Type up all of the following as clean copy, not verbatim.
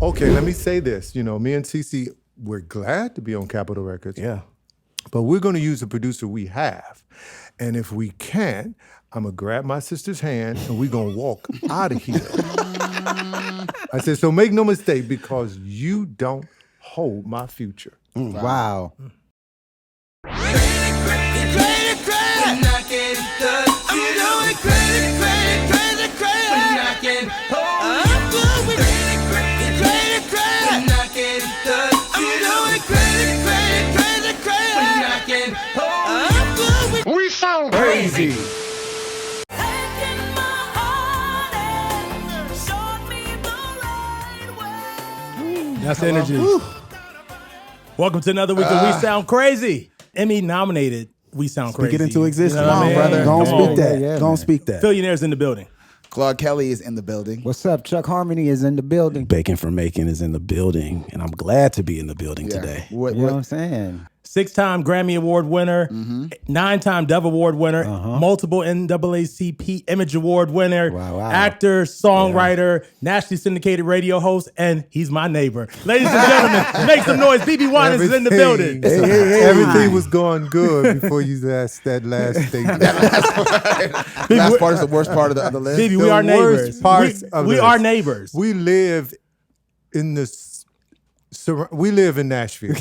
Okay, let me say this. Me and CeCe, we're glad to be on Capitol Records. Yeah. But we're going to use the producer we have. And if we can't, I'm going to grab my sister's hand and we're going to walk out of here. I said, so make no mistake, because you don't hold my future. Wow. We sound crazy. That's the energy. Welcome to another week of We Sound Crazy. Emmy nominated We Sound Crazy. Speak it into existence. You know what I mean? brother. Go on, Come on. speak that. Yeah, Go on, man. speak that. Billionaires in the building. Claude Kelly is in the building. What's up? Chuck Harmony is in the building. Bacon for Making is in the building, and I'm glad to be in the building Yeah. today. You know what I'm saying? 6-time Grammy Award winner, 9-time Dove Award winner, multiple NAACP Image Award winner, Wow. actor, songwriter, nationally syndicated radio host, and he's my neighbor. Ladies and gentlemen, make some noise. BeBe Winans is in the building. Everything was going good before you asked that last statement. Last part is the worst part of the list. BeBe, The we are worst neighbors. parts of We this. are neighbors. We live in this. We live in Nashville.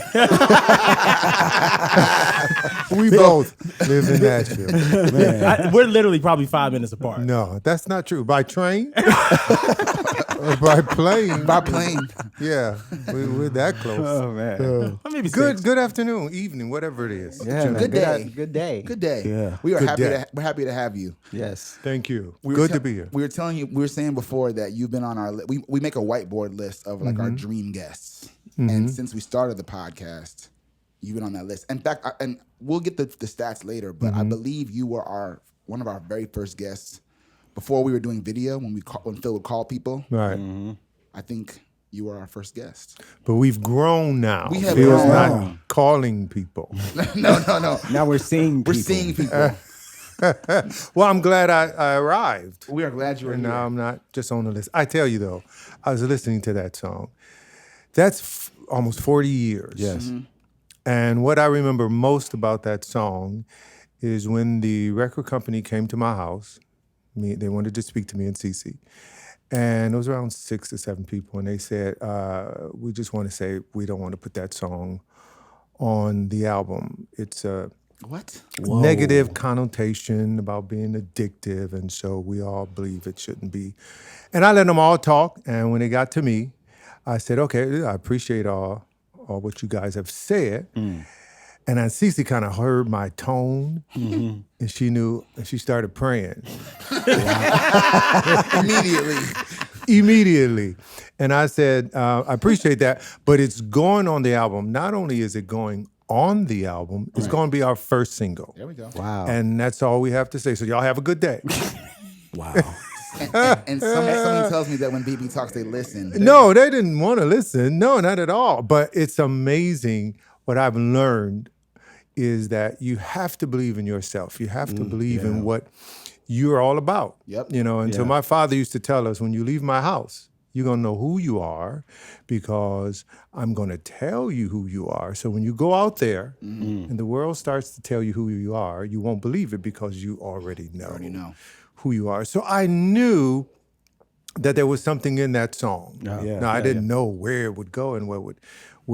We both live in Nashville. We're literally probably 5 minutes apart. No, that's not true. By train? Or by plane? By plane. Yeah, we're that close. Oh, man. Or maybe Good 6. good afternoon, evening, whatever it is. Yeah, man. Good day. Good day. Good day. Yeah. We are Good happy. day. We're happy to have you. Yes. Thank you. We were Good to be here. We were saying before that you've been on our list. We make a whiteboard list of like our dream guests, and since we started the podcast, you've been on that list. In fact, and we'll get the stats later, but I believe you were one of our very first guests before we were doing video when Phil would call people. Right. I think you were our first guest. But we've grown now. We have Phil's grown. not calling people. No. Now we're seeing people. We're seeing people. Well, I'm glad I arrived. We are glad you were And here. now I'm not just on the list. I tell you though, I was listening to that song. That's almost 40 years. Yes. And what I remember most about that song is when the record company came to my house. They wanted to speak to me and CeCe. And it was around 6 or 7 people. And they said, we just want to say we don't want to put that song on the album. It's a What? negative connotation about being addictive. And so we all believe it shouldn't be. And I let them all talk. And when it got to me, I said, okay, I appreciate all what you guys have said. And then CeCe kind of heard my tone, and she knew, and she started praying. Immediately. And I said, I appreciate that, but it's going on the album. Not only is it going on the album, it's going to be our first single. There we go. Wow. And that's all we have to say. So y'all have a good day. Wow. And something tells me that when BeBe talks, they listen. No, they didn't want to listen. No, not at all. But it's amazing what I've learned is that you have to believe in yourself. You have to believe in what you're all about. Yep. And so my father used to tell us, when you leave my house, you're going to know who you are because I'm going to tell you who you are. So when you go out there and the world starts to tell you who you are, you won't believe it because you already know who you are. So I knew that there was something in that song. Now, I didn't know where it would go and where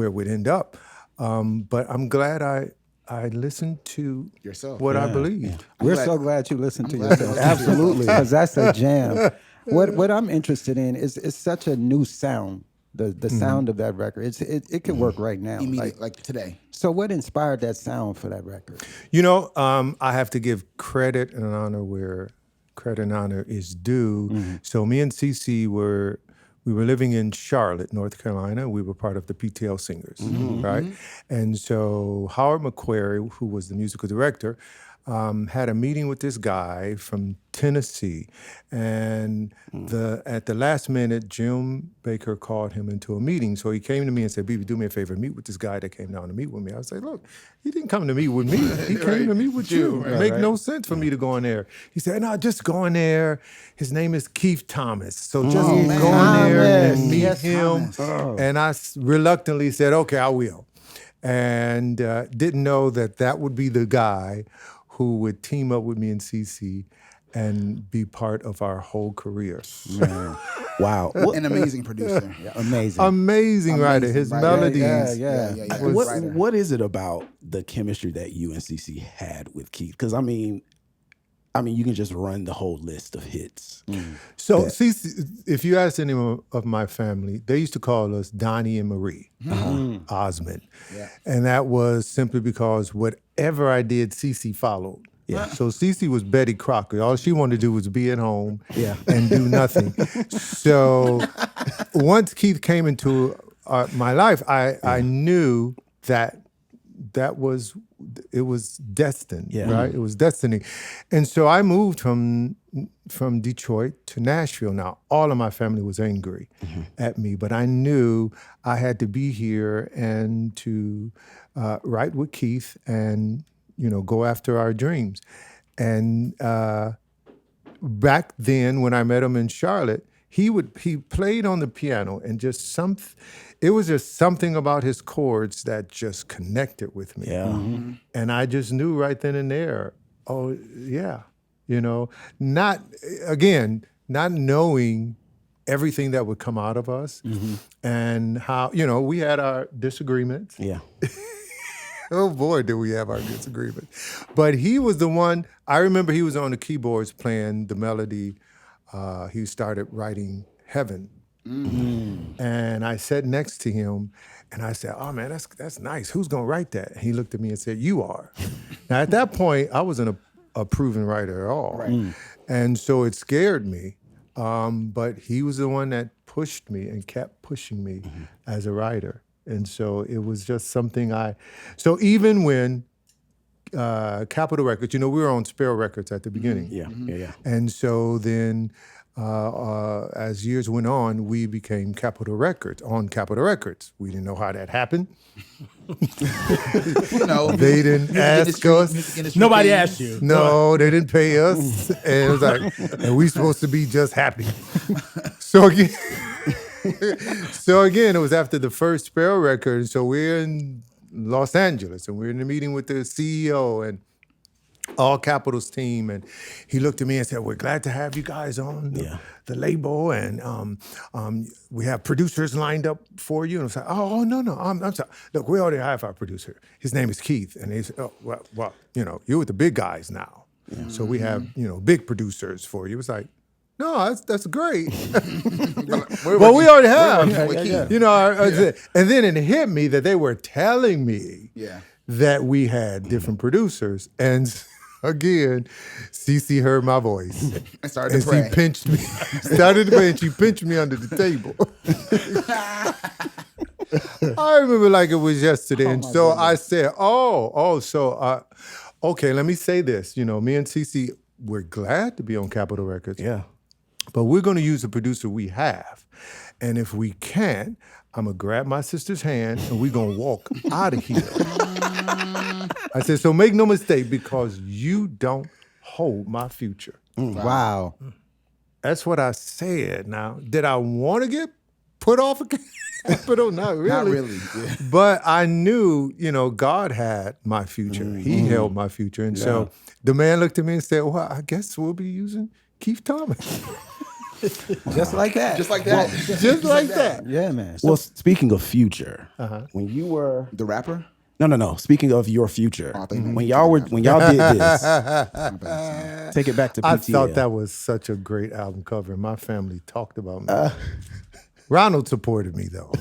it would end up. But I'm glad I listened to Yourself. what I believed. We're so glad you listened to glad you yourself. listened to Absolutely. Because that's a jam. What I'm interested in is it's such a new sound. The sound of that record. It could work right now. Like today. So what inspired that sound for that record? I have to give credit and honor where credit and honor is due. So me and CeCe we were living in Charlotte, North Carolina. We were part of the PTL Singers, right? And so Howard McQuarrie, who was the musical director, had a meeting with this guy from Tennessee. And at the last minute, Jim Baker called him into a meeting. So he came to me and said, BeBe, do me a favor, meet with this guy that came down to meet with me. I was like, look, he didn't come to meet with me. He came to meet with you. It make no sense for me to go in there. He said, no, just go in there. His name is Keith Thomas. So just go in there and meet Yes, him. Thomas. And I reluctantly said, okay, I will. And didn't know that would be the guy who would team up with me and CeCe and be part of our whole career. Man. Wow. An amazing producer. Amazing. Amazing Amazing writer. His writer. melodies. Yeah. What is it about the chemistry that you and CeCe had with Keith? Because I mean, you can just run the whole list of hits. So, CeCe, if you ask any of my family, they used to call us Donnie and Marie Osmond. Yeah. And that was simply because whatever I did, CeCe followed. Yeah. So CeCe was Betty Crocker. All she wanted to do was be at home and do nothing. So once Keith came into my life, I knew that was destined, right? It was destiny. And so I moved from Detroit to Nashville. Now, all of my family was angry at me, but I knew I had to be here and to write with Keith and go after our dreams. And back then, when I met him in Charlotte, he played on the piano and it was just something about his chords that just connected with me. Yeah. And I just knew right then and there, oh yeah, not knowing everything that would come out of us and how, we had our disagreements. Yeah. Oh boy, did we have our disagreements. But he was the one, I remember he was on the keyboards playing the melody. He started writing Heaven. And I sat next to him and I said, oh man, that's nice. Who's gonna write that? And he looked at me and said, you are. Now at that point, I wasn't a proven writer at all. Right. And so it scared me. But he was the one that pushed me and kept pushing me as a writer. And so it was just something so even when Capitol Records, we were on Sparrow Records at the beginning. Yeah. And so then as years went on, we became Capitol Records, on Capitol Records. We didn't know how that happened. They didn't ask us. Nobody asked you. No, they didn't pay us. And it was like, and we supposed to be just happy. So again, it was after the first Sparrow record. So we're in Los Angeles and we're in a meeting with the CEO and all Capitol's team. And he looked at me and said, we're glad to have you guys on the label. And we have producers lined up for you. And I was like, oh, no, I'm sorry. Look, we already have our producer. His name is Keith. And he said, oh, well, you're with the big guys now. So we have, big producers for you. It was like, no, that's great. Well, we already have. And then it hit me that they were telling me that we had different producers. And again, CeCe heard my voice. And started to pray. She pinched me. Started to pray and she pinched me under the table. I remember like it was yesterday. And so I said, okay, let me say this. Me and CeCe, we're glad to be on Capitol Records. Yeah. But we're going to use the producer we have. And if we can't, I'm going to grab my sister's hand and we're going to walk out of here. I said, so make no mistake, because you don't hold my future. Wow. That's what I said. Now, did I want to get put off? But not really. Not really. Yeah. But I knew, God had my future. He held my future. And so the man looked at me and said, well, I guess we'll be using Keith Thomas. Just like that. Just like that. Just like that. Yeah, man. Well, speaking of future, when you were The rapper? no. Speaking of your future, Oh, I thought you meant when y'all did this, take it back to PTL. I thought that was such a great album cover. My family talked about me. Ronald supported me though.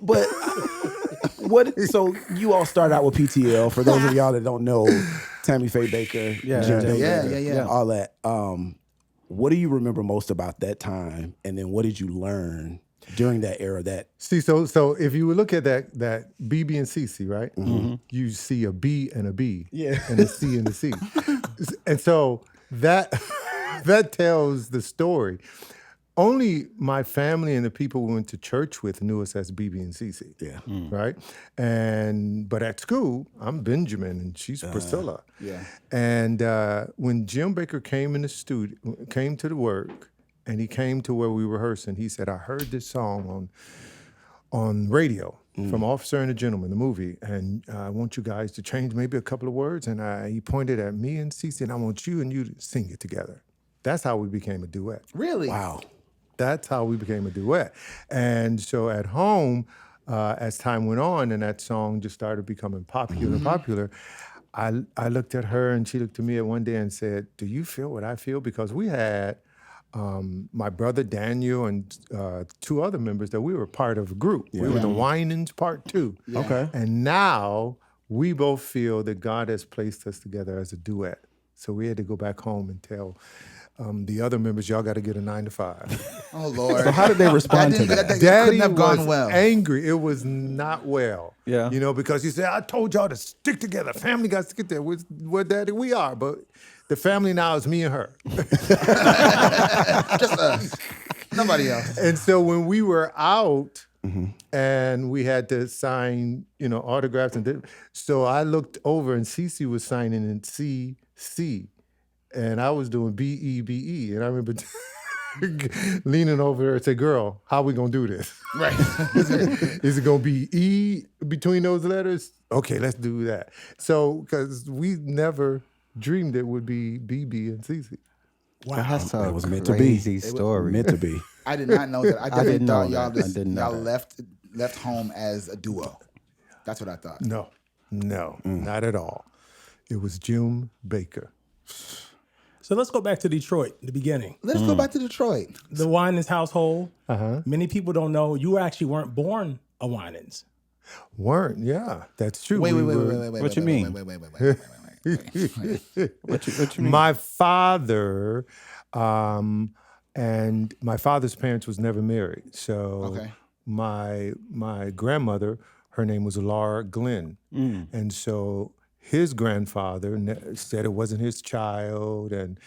But so you all started out with PTL. For those of y'all that don't know, Tammy Faye Baker, Jim Baker, yeah. all that. What do you remember most about that time? And then what did you learn during that era? See, so if you would look at that BeBe and CeCe, right? You see a B and a B, and a C and a C, and so that tells the story. Only my family and the people we went to church with knew us as BeBe and CeCe. Yeah. Right? But at school, I'm Benjamin and she's Priscilla. Yeah. And when Jim Baker came to the work and he came to where we rehearsed, and he said, I heard this song on radio from Officer and a Gentleman, the movie, and I want you guys to change maybe a couple of words. And he pointed at me and CeCe, and I want you and you to sing it together. That's how we became a duet. Really? Wow. That's how we became a duet. And so at home, as time went on and that song just started becoming popular and popular, I looked at her and she looked at me at one day and said, do you feel what I feel? Because we had my brother Daniel and 2 other members that we were part of a group. We were the Winans Part 2. Yeah. Okay. And now we both feel that God has placed us together as a duet. So we had to go back home and tell the other members, y'all got to get a 9 to 5. Oh, Lord. So how did they respond to that? That Daddy couldn't have gone was well. angry. It was not well. Yeah. You know, because he said, I told y'all to stick together. Family got to stick together. We're Daddy, we are. But the family now is me and her. Just us. Nobody else. And so when we were out and we had to sign, autographs, so I looked over and CeCe was signing in CC. And I was doing BeBe. And I remember leaning over her and say, girl, how we going to do this? Right. Is it going to be E between those letters? Okay, let's do that. So, because we never dreamed it would be BeBe and CeCe. Wow. That's a It was meant to be. crazy story. Meant to be. I did not know that. I definitely didn't know thought y'all that. I just didn't know y'all that. left home as a duo. That's what I thought. No, not at all. It was Jim Baker. So let's go back to Detroit, the beginning. Let's go back to Detroit. The Winans household. Many people don't know you actually weren't born a Winans. Weren't, yeah, that's true. Wait. What you mean? What you mean? My father and my father's parents was never married. So Okay. my grandmother, her name was Laura Glenn. And so his grandfather said it wasn't his child. And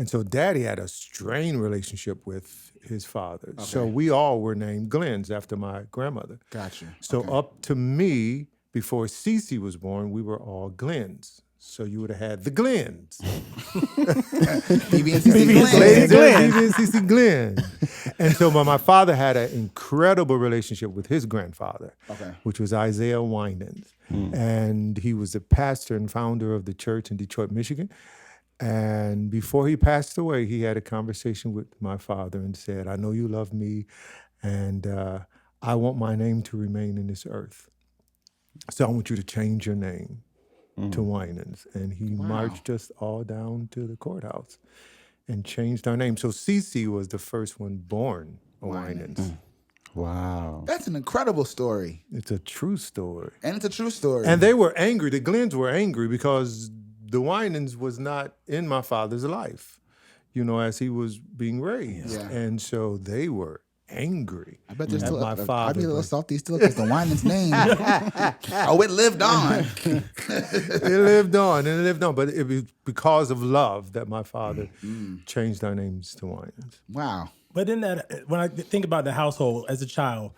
so Daddy had a strained relationship with his father. So we all were named Glens after my grandmother. Gotcha. So up to me, before CeCe was born, we were all Glens. So you would have had the Glens. BeBe and CeCe Glens. Winans. And CeCe Glenn. And so my father had an incredible relationship with his grandfather, which was Isaiah Winans. And he was the pastor and founder of the church in Detroit, Michigan. And before he passed away, he had a conversation with my father and said, I know you love me, and I want my name to remain in this earth. So I want you to change your name to Winans. And he marched us all down to the courthouse and changed our name. So CeCe was the first one born a Winans. Wow. That's an incredible story. It's a true story. And it's a true story. And they were angry. The Glens were angry because the Winans was not in my father's life, as he was being raised. Yeah. And so they were angry. I bet there's at still my I'd father. be a little salty still because the Winans name. Oh, it lived on. It lived on and it lived on. But it was because of love that my father changed our names to Winans. Wow. But in that, when I think about the household as a child,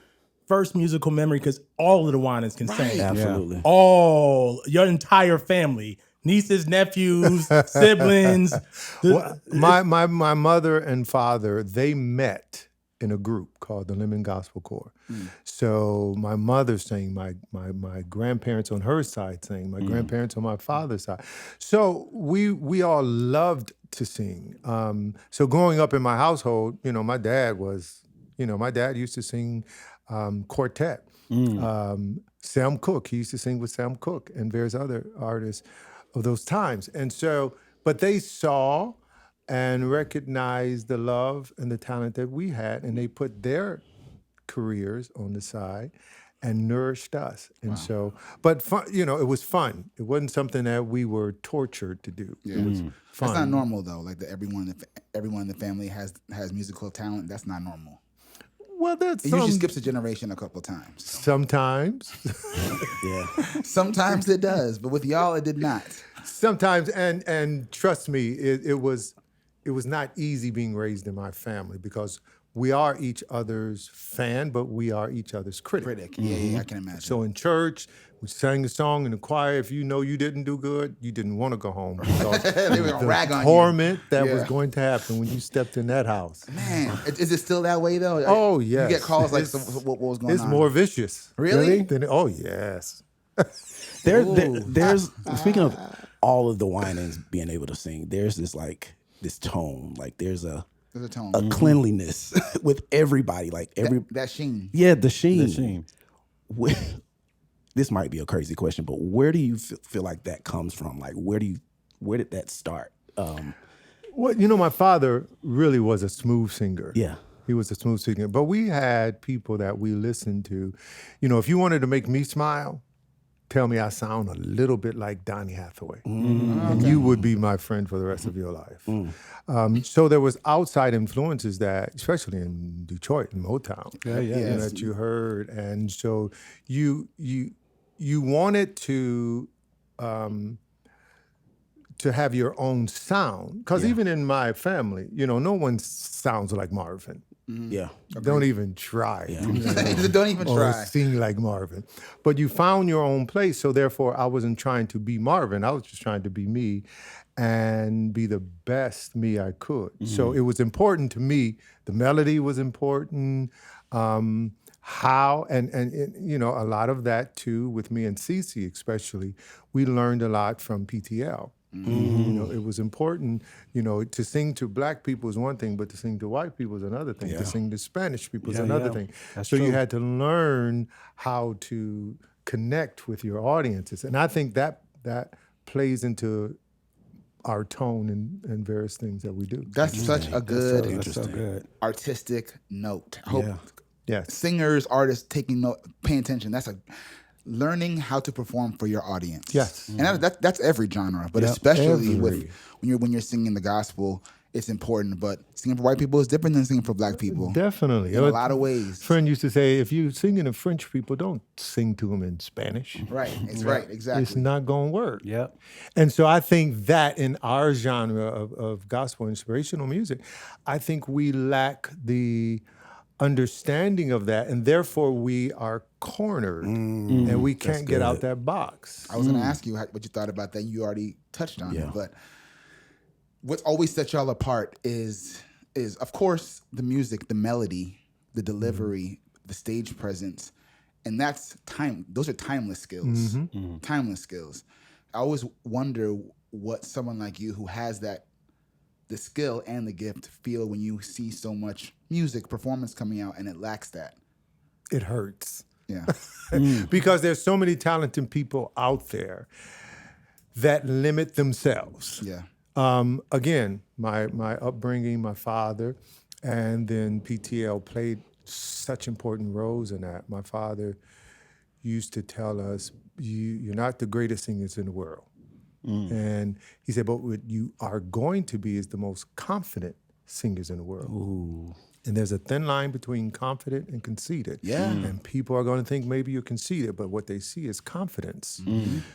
first musical memory, because all of the Winans can sing. Absolutely. All, your entire family, nieces, nephews, siblings. My mother and father, they met in a group called the Lemon Gospel Corps. So my mother sang, my grandparents on her side sang, my grandparents on my father's side. So we all loved to sing. So growing up in my household, my dad used to sing quartet. Sam Cooke, he used to sing with Sam Cooke and various other artists of those times. And so, but they saw and recognized the love and the talent that we had, and they put their careers on the side and nourished us. And so, but fun, it was fun. It wasn't something that we were tortured to do. Yeah. It was fun. That's not normal though. Like that everyone in the family has musical talent. That's not normal. Well, that's It usually skips a generation a couple times. sometimes. Yeah. Sometimes it does, but with y'all it did not. Sometimes, and trust me, it was not easy being raised in my family because we are each other's fan, but we are each other's critic. Yeah, I can imagine. So in church, we sang a song in the choir. If you know you didn't do good, you didn't want to go home because They were gonna rag on you. torment that was Yeah. going to happen when you stepped in that house. Man, is it still that way though? Oh, yes. You get calls like, It's- so what was going on? It's more vicious. Really? Oh, yes. There's speaking of all of the Winans being able to sing, there's this tone, like there's a There's a tone. cleanliness with everybody, like that sheen. yeah, the sheen. The sheen. This might be a crazy question, but where do you feel like that comes from? Like where did that start? Well, my father really was a smooth singer. Yeah. He was a smooth singer. But we had people that we listened to. If you wanted to make me smile, tell me I sound a little bit like Donny Hathaway. And you would be my friend for the rest of your life. So there was outside influences that, especially in Detroit and Motown, that you heard. And so you wanted to have your own sound. Because even in my family, no one sounds like Marvin. Yeah. Don't even try. Don't even Or try. sing like Marvin. But you found your own place. So therefore, I wasn't trying to be Marvin. I was just trying to be me and be the best me I could. So it was important to me. The melody was important. How and a lot of that too with me and CeCe especially. We learned a lot from PTL. It was important, to sing to black people is one thing, but to sing to white people is another thing. To sing to Spanish people is another thing. That's so you true. had to learn how to connect with your audiences. And I think that plays into our tone and various things that we do. That's such a good That's so good. artistic note. I hope Yes. singers, artists paying attention. That's learning how to perform for your audience. Yes. And that's every genre, but Yep, especially every. when you're singing the gospel, it's important. But singing for white people is different than singing for black people. Definitely. In a lot of ways. Friend used to say, if you singing to French people, don't sing to them in Spanish. Right. It's right. Exactly. It's not going to work. Yep. And so I think that in our genre of gospel inspirational music, I think we lack the understanding of that, and therefore we are cornered, and we can't get out that box. I was going to ask you what you thought about that. You already touched on it, but what's always set y'all apart is of course the music, the melody, the delivery, the stage presence, and that's time. Those are timeless skills. Timeless skills. I always wonder what someone like you who has the skill and the gift feel when you see so much music performance coming out and it lacks that. It hurts. Yeah. Because there's so many talented people out there that limit themselves. Yeah. Again, my upbringing, my father, and then PTL played such important roles in that. My father used to tell us, you're not the greatest singers in the world. And he said, but what you are going to be is the most confident singers in the world. Ooh. And there's a thin line between confident and conceited. Yeah. And people are going to think maybe you're conceited, but what they see is confidence.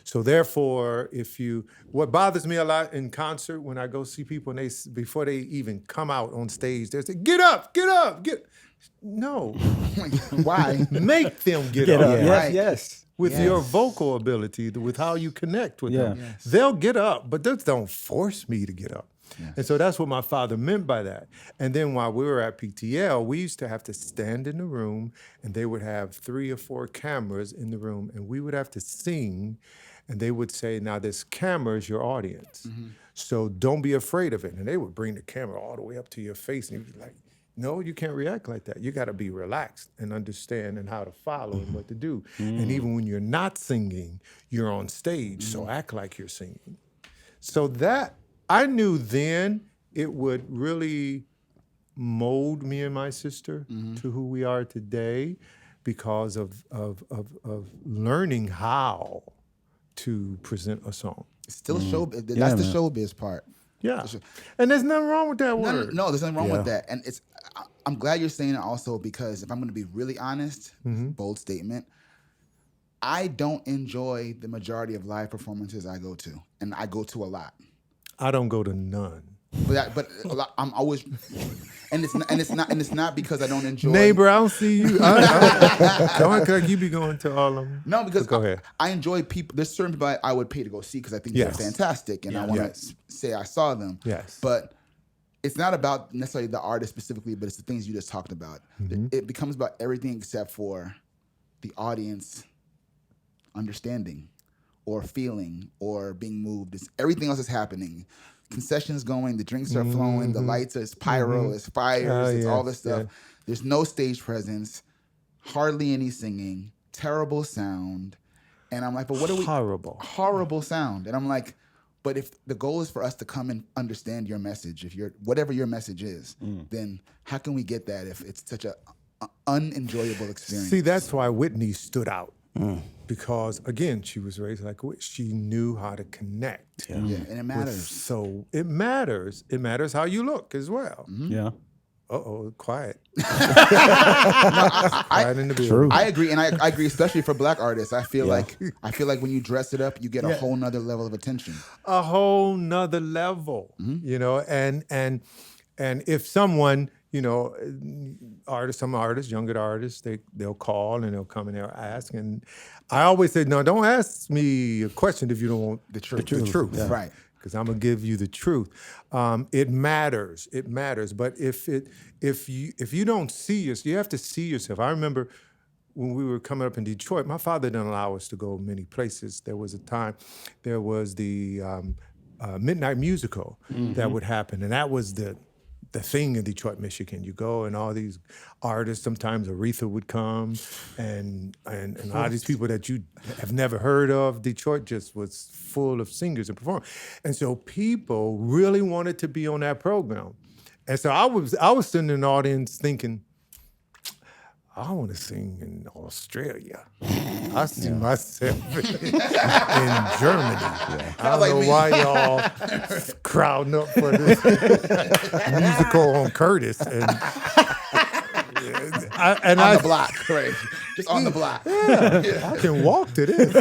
So therefore, what bothers me a lot in concert when I go see people and before they even come out on stage, they say, get up. No. Why? Make them get Get up. up. Yeah. Yes, Right. yes. With your vocal ability, with how you connect with them. Yes. They'll get up, but just don't force me to get up. And so that's what my father meant by that. And then while we were at PTL, we used to have to stand in the room, and they would have 3 or 4 cameras in the room, and we would have to sing, and they would say, now this camera is your audience. So don't be afraid of it. And they would bring the camera all the way up to your face, and you'd be like, no, you can't react like that. You got to be relaxed and understand and how to follow and what to do. And even when you're not singing, you're on stage, so act like you're singing. So that, I knew then it would really mold me and my sister to who we are today because of learning how to present a song. It's still showbiz. That's the showbiz part. Yeah. And there's nothing wrong with that word. No, there's nothing wrong with that. And I'm glad you're saying it also because if I'm going to be really honest, bold statement, I don't enjoy the majority of live performances I go to. And I go to a lot. I don't go to none. But I'm always, and it's not because I don't enjoy. Neighbor, I don't see you. Don't like you be going to all of them. No, because go ahead. I enjoy people. There's certain people I would pay to go see because I think they're fantastic, and I want to say I saw them. Yes, but it's not about necessarily the artist specifically, but it's the things you just talked about. It becomes about everything except for the audience understanding or feeling or being moved. It's everything else is happening. Concessions going, the drinks are flowing, the lights, it's pyro, it's fires, it's all this stuff. There's no stage presence, hardly any singing, terrible sound. And I'm like, but what are we? Horrible sound. And I'm like, but if the goal is for us to come and understand your message, if whatever your message is, then how can we get that if it's such a unenjoyable experience? See, that's why Whitney stood out. Because again, she was raised like she knew how to connect. And it matters. So it matters. It matters how you look as well. Yeah. Quiet. Quiet in the building. I agree, and I agree, especially for Black artists. I feel like when you dress it up, you get a whole nother level of attention. A whole nother level, you know, and if someone, you know, some artists, younger artists, they'll call and they'll come and they'll ask. And I always say, no, don't ask me a question if you don't want the truth. The truth. Yeah. Right. Because I'm gonna give you the truth. It matters. It matters. But if you don't see yourself, you have to see yourself. I remember when we were coming up in Detroit, my father didn't allow us to go many places. There was a time, there was the midnight musical that would happen, and that was the thing in Detroit, Michigan. You go and all these artists, sometimes Aretha would come and a lot of these people that you have never heard of. Detroit just was full of singers and performers. And so people really wanted to be on that program. And so I was sitting in the audience thinking, I want to sing in Australia. I see myself in Germany. I don't know why y'all crowding up for this musical on Curtis. And on the block, right? Just on the block. I can walk to this.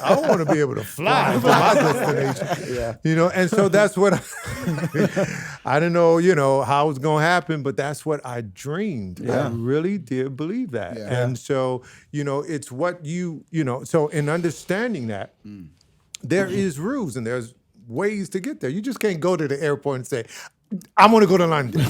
I want to be able to fly to my destination. Yeah. You know, and so that's what I didn't know, you know, how it was going to happen, but that's what I dreamed. Yeah. I really did believe that. Yeah. And so, you know, it's what you know, so in understanding that, there is rules and there's ways to get there. You just can't go to the airport and say, I want to go to London.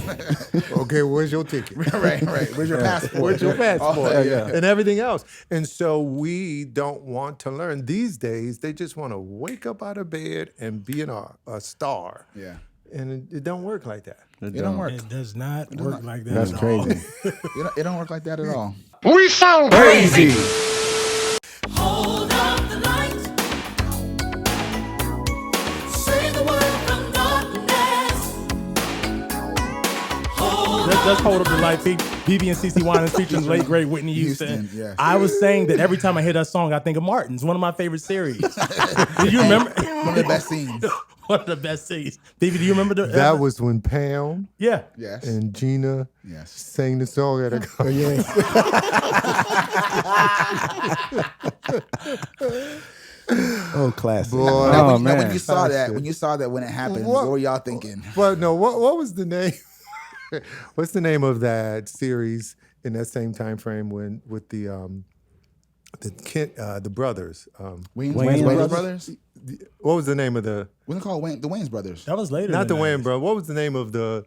Okay, where's your ticket? Right. Where's your passport? Where's your passport? yeah. And everything else. And so we don't want to learn. These days, they just want to wake up out of bed and be a star. Yeah. And it don't work like that. It don't work. It does not work like that. That's at all. crazy. It don't work like that at all. We sound crazy. Hold up the light. Say the word from darkness. Just hold up the light. BeBe and CeCe Winans featuring late great Whitney Houston. Yes. I was saying that every time I hear that song, I think of Martin's, one of my favorite series. Do you remember? One of the best scenes. One of the best scenes. BeBe, do you remember That was when Pam Yeah. Yes. and Gina Yes. sang the song at a Oh, classic. Boy. Now, Oh, when man. you saw that when it happened, what were y'all thinking? But no, what was the name? What's the name of that series in that same time frame when with the brothers? Wayne's brothers? What was the name of the? We can call the Wayne's brothers. That was later. Not the than Wayne that. brother. What was the name of the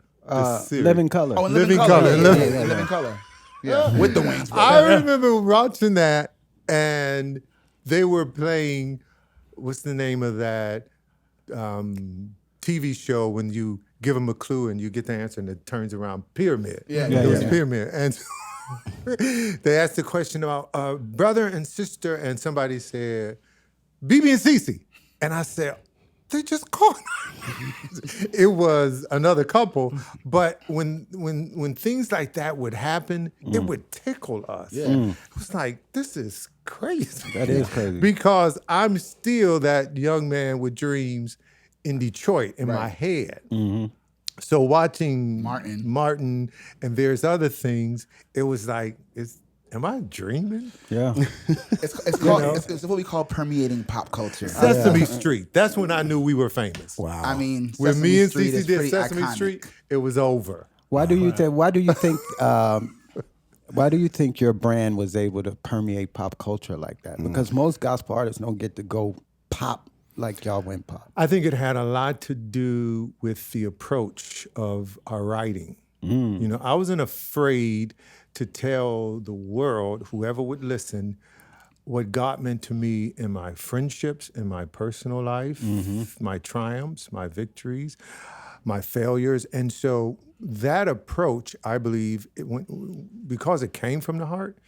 series? Living Color. Oh, and Living Living Color. Color. Living- Yeah, Living Color. Yeah, with the Wayne's brothers. I remember watching that, and they were playing. What's the name of that TV show when you give them a clue and you get the answer and it turns around? Pyramid. Yeah, It was Pyramid, and they asked the question about brother and sister, and somebody said BeBe and CeCe, and I said, they just called. It was another couple, but when things like that would happen, it would tickle us. It was like, this is crazy. That is crazy. Because I'm still that young man with dreams in Detroit in my head. So watching Martin and various other things, it was like, am I dreaming? Yeah. It's what we call permeating pop culture. Sesame Street. That's when I knew we were famous. Wow. I mean, When Sesame me and Street CeCe is did pretty Sesame iconic. Street, it was over. Why do you think? Why do you think? Why do you think your brand was able to permeate pop culture like that? Because most gospel artists don't get to go pop like y'all went pop. I think it had a lot to do with the approach of our writing. You know, I wasn't afraid to tell the world, whoever would listen, what God meant to me in my friendships, in my personal life, my triumphs, my victories, my failures. And so that approach, I believe, it went, because it came from the heart,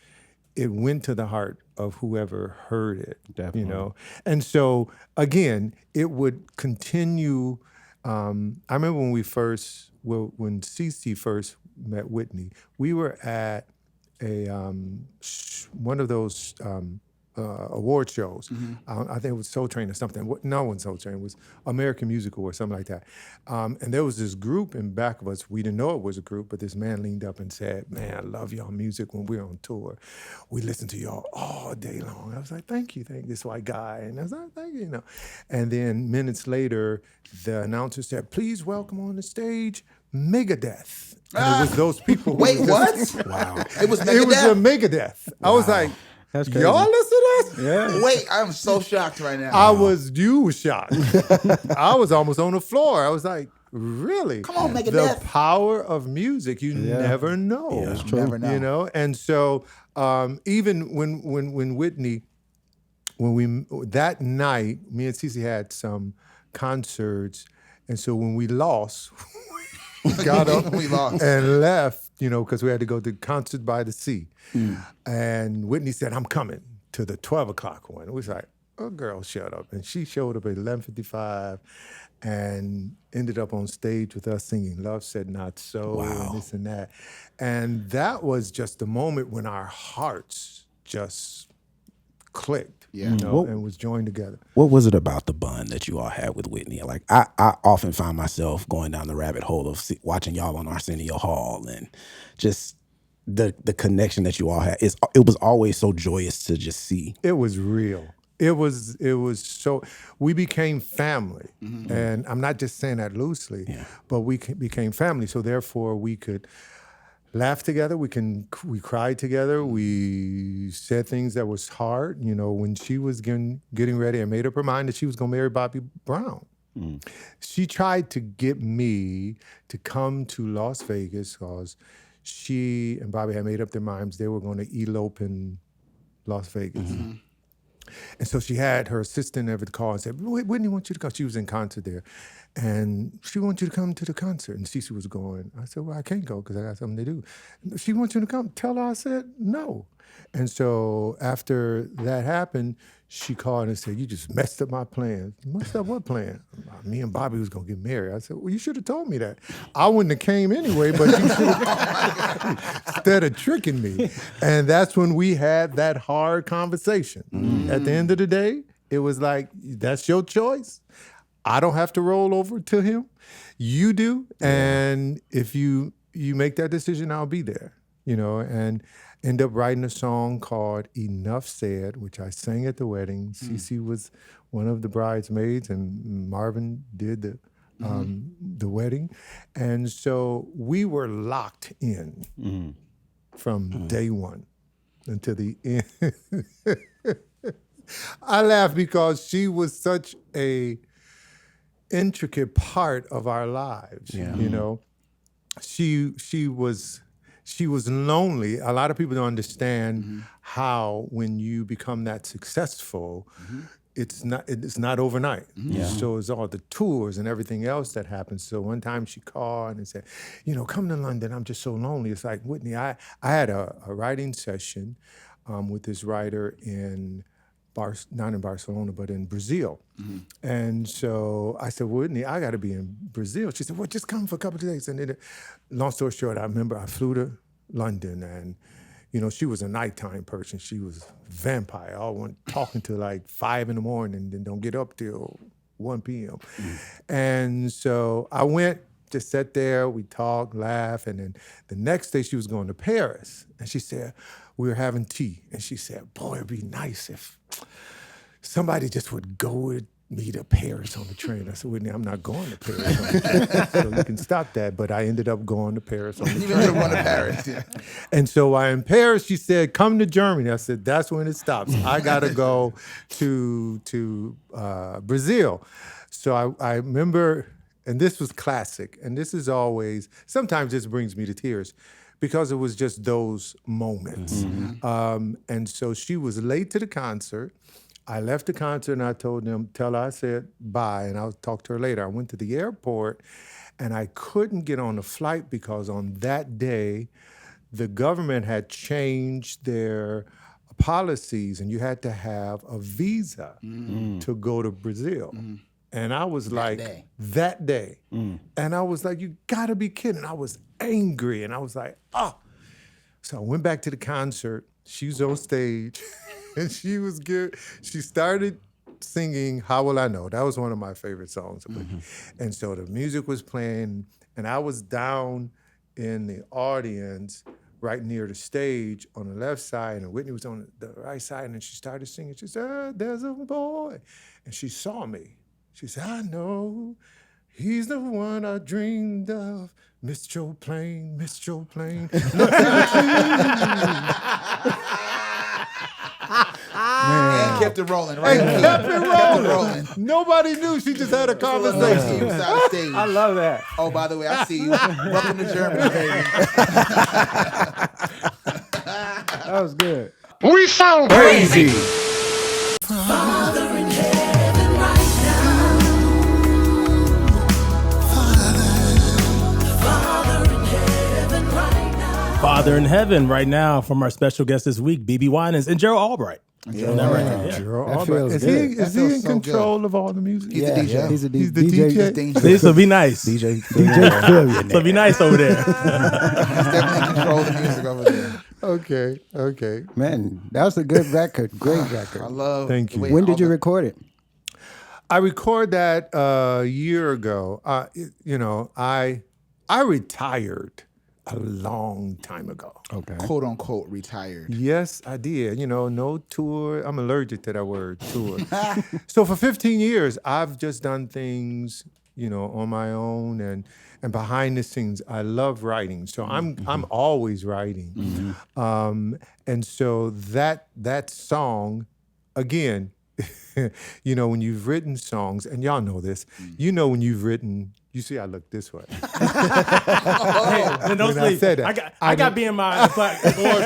it went to the heart of whoever heard it. Definitely. You know? And so, again, it would continue. I remember when when CeCe first met Whitney, we were at a one of those award shows. I think it was Soul Train or something. No, it wasn't Soul Train. It was American Musical or something like that. And there was this group in back of us. We didn't know it was a group, but this man leaned up and said, "Man, I love y'all music when we're on tour. We listen to y'all all day long." I was like, "Thank you, this white guy." And I was like, "Thank you, you know." And then minutes later, the announcer said, "Please welcome on the stage Megadeth." And it was those people. who Wait, was what? just- Wow. It was It was a Megadeth? Megadeth. I was like, That's crazy. y'all listen to this? Yeah. Wait, I'm so shocked right now. You was shocked. I was almost on the floor. I was like, really? Come on, The Megadeth. power of music, you never know. Yeah, it's true. Never know. You know? And so even when Whitney, that night, me and CeCe had some concerts. And so when we lost, we got up We lost. and left, you know, because we had to go to Concert by the Sea. And Whitney said, "I'm coming to the 12 o'clock one." It was like, "Oh, girl, shut up." And she showed up at 11:55 and ended up on stage with us singing Love Said Not So and this and that. And that was just the moment when our hearts just clicked. Yeah. You know, and was joined together. What was it about the bond that you all had with Whitney? Like, I often find myself going down the rabbit hole of watching y'all on Arsenio Hall and just the connection that you all had. It was always so joyous to just see. It was real. It was so, we became family. And I'm not just saying that loosely, but we became family. So therefore we could laugh together. We cried together. We said things that was hard. You know, when she was getting ready and made up her mind that she was going to marry Bobby Brown, she tried to get me to come to Las Vegas because she and Bobby had made up their minds they were going to elope in Las Vegas. And so she had her assistant ever call and said, "Whitney wants you to come." She was in concert there. And she wants you to come to the concert. And CeCe was going. I said, "Well, I can't go because I got something to do." "She wants you to come." Tell her I said no. And so after that happened, she called and said, "You just messed up my plans." "Messed up what plan?" "Me and Bobby was going to get married." I said, "Well, you should have told me that. I wouldn't have came anyway, but you should have instead of tricking me." And that's when we had that hard conversation. At the end of the day, it was like, that's your choice. I don't have to roll over to him. You do. And if you make that decision, I'll be there. You know, and end up writing a song called Enough Said, which I sang at the wedding. CeCe was one of the bridesmaids and Marvin did the wedding. And so we were locked in from day one until the end. I laugh because she was such a intricate part of our lives. You know, she was lonely. A lot of people don't understand how when you become that successful, it's not overnight. So it's all the tours and everything else that happens. So one time she called and said, "You know, come to London. I'm just so lonely." It's like, Whitney, I had a writing session with this writer not in Barcelona, but in Brazil. And so I said, "Whitney, I got to be in Brazil." She said, "Well, just come for a couple of days." And then, long story short, I remember I flew to London and, you know, she was a nighttime person. She was a vampire. I went talking to like 5 a.m. and then don't get up till 1 p.m. And so I went, just sat there, we talked, laughed, and then the next day she was going to Paris. And she said, we were having tea, and she said, boy, it'd be nice if somebody just would go with me to Paris on the train. I said, Whitney, I'm not going to Paris on the train. So you can stop that. But I ended up going to Paris on the Even train. though going to Paris. Yeah. And so while in Paris, she said, come to Germany. I said, that's when it stops. I got to go to Brazil. So I remember, and this was classic, and this is always, sometimes this brings me to tears, because it was just those moments. And so she was late to the concert. I left the concert and I told them, I said bye, and I'll talk to her later. I went to the airport and I couldn't get on the flight because on that day, the government had changed their policies and you had to have a visa to go to Brazil. And I was that day. And I was like, you gotta be kidding. I was angry and I was like, oh. So I went back to the concert. She was on stage and she was good. She started singing How Will I Know? That was one of my favorite songs. And so the music was playing and I was down in the audience right near the stage on the left side and Whitney was on the right side and she started singing. She said, there's a boy. And she saw me. She said, I know, he's the one I dreamed of. Miss Joe Plain, Miss Joe Plain. And kept it rolling, right? And kept it rolling. Nobody knew. She just had a He conversation. was out of stage. I love that. Oh, by the way, I see you. Welcome to Germany, baby. That was good. We sound crazy. Father in heaven right now. Father in heaven right now. Father in Heaven right now from our special guest this week, BeBe Winans and Gerald Albright. Gerald Albright. feels Is good. he That is he feels in so control of all the music? He's the DJ. He's a He's the DJ. DJ. It's dangerous. See, so be nice. DJ So be nice over there. He's definitely in control of the music over there. Okay. Man, that was a good record. Great record. I love. Thank you. the way When all did you the- record it? I recorded that a year ago. I retired a long time ago. Okay. quote unquote retired? Yes, I did. No tour. I'm allergic to that word, tour. So for 15 years, I've just done things, on my own and behind the scenes. I love writing, so I'm always writing. And so that song, again, when you've written songs, and y'all know this, when you've written. You see, I look this way. Hey, don't When I sleep. said that, I got BMI board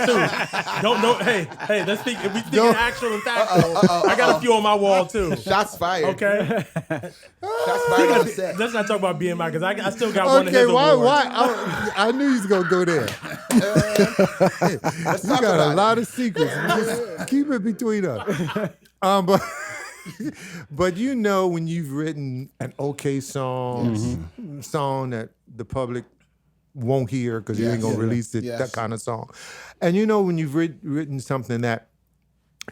too. Don't know. Hey, let's speak. If we speak in actual and factual, I got a few on my wall too. Shots fired. Okay. Shots fired on set. Let's not talk about BMI because I still got one of Okay, his awards. why? I knew he was gonna go there. Let's You talk got about a lot of secrets. Just keep it between us. But when you've written an okay song, song that the public won't hear because you ain't gonna release it, that kind of song, and when you've written something that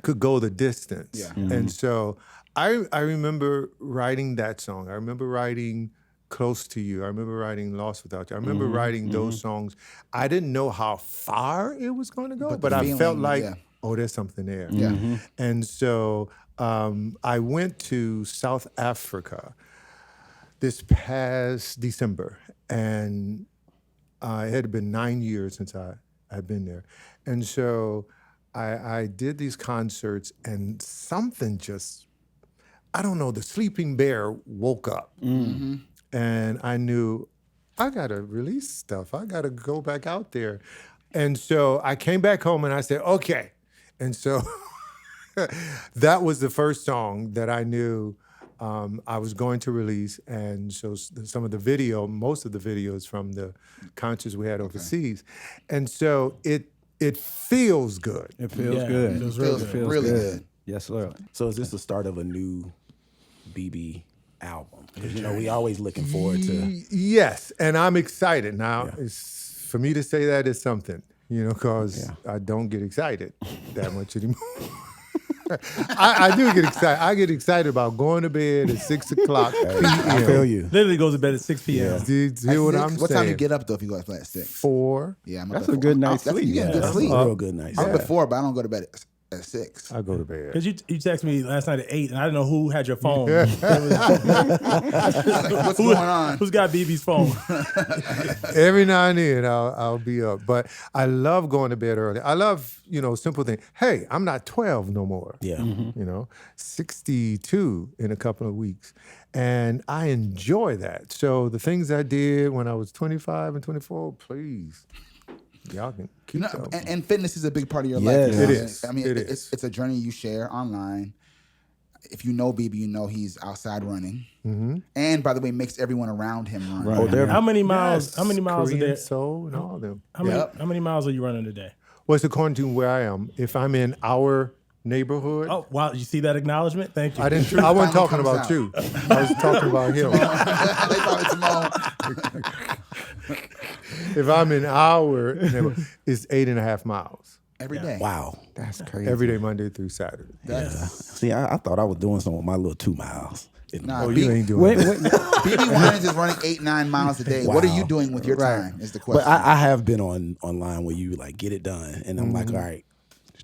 could go the distance, and so I remember writing that song. I remember writing Close to You. I remember writing Lost Without You. I remember writing those songs. I didn't know how far it was going to go, but I felt feeling, like, yeah. oh, there's something there. Yeah. And so I went to South Africa this past December, and it had been 9 years since I had been there. And so I did these concerts, and something just, I don't know, the sleeping bear woke up. And I knew, I got to release stuff. I got to go back out there. And so I came back home and I said, okay. And so that was the first song that I knew I was going to release. And so some of the most of the videos from the concerts we had overseas. And so it feels good. It feels Yeah, good. it feels Feels really good. Yes, Lord. So is this the start of a new BeBe album? Because we always looking forward to. Yes, and I'm excited. Now, for me to say that is something, because I don't get excited that much anymore. I do get excited. I get excited about going to bed at 6 o'clock p.m. I feel you. Literally goes to bed at 6 p.m. Did you hear what I'm What saying? time you get up though if you go to bed at 6? 4. Yeah, I'm up That's at a 4. good night's That's- sleep. You get good That's sleep. a real good night. I'm up at 4, but I don't go to bed at 6. I go to bed. Because you texted me last night at 8, and I didn't know who had your phone. What's going on? Who's got BeBe's phone? Every now and then I'll be up. But I love going to bed early. I love, simple things. Hey, I'm not 12 no more. Yeah. 62 in a couple of weeks. And I enjoy that. So the things I did when I was 25 and 24, please, y'all can keep them. And fitness is a big part of your Yes. life. It is. I mean, It it's a journey you share online. If you know BeBe, you know he's outside running. And by the way, makes everyone around him run. Oh, there. How many miles? Yes, How many miles a Korean day? Soul and all of them. How many miles are you running a day? Well, it's according to where I am. If I'm in our neighborhood, Oh, wow. You see that acknowledgement? Thank you. I didn't. I wasn't talking Finally about comes you. I was talking about him. They thought it's Mo. If I'm in our neighborhood, it's 8.5 miles Every day. Wow. That's crazy. every day, Monday through Saturday. See, I thought I was doing something with my little 2 miles. Nah, Oh, you ain't doing Wait, that. wait, BeBe Winans is running 8-9 miles a day. What are Wow. you doing with your time? Is the question. But I have been online where you like get it done, and I'm like, all right,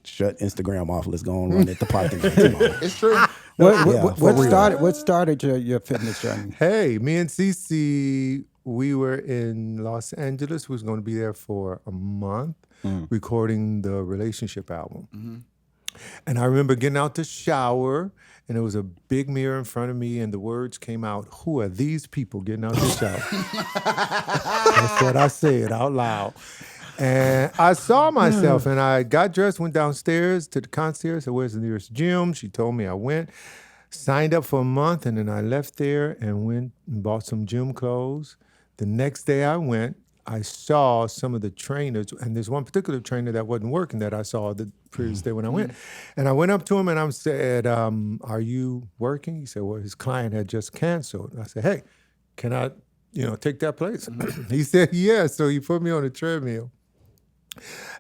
shut Instagram off. Let's go and run at the parking lot tomorrow. It's true. what started your fitness journey? Hey, me and CeCe, we were in Los Angeles. We was going to be there for a month recording the Relationship album. And I remember getting out to shower, and there was a big mirror in front of me, and the words came out, "Who are these people getting out the shower?" That's what I said out loud. And I saw myself, and I got dressed, went downstairs to the concierge, said, "Where's the nearest gym?" She told me. I went, signed up for a month, and then I left there and went and bought some gym clothes. The next day I went, I saw some of the trainers, and there's one particular trainer that wasn't working that I saw the previous day when I went. And I went up to him and I said, "Are you working?" He said, "Well, his client had just canceled." And I said, "Hey, can I, take that place?" He said, "Yeah." So he put me on a treadmill.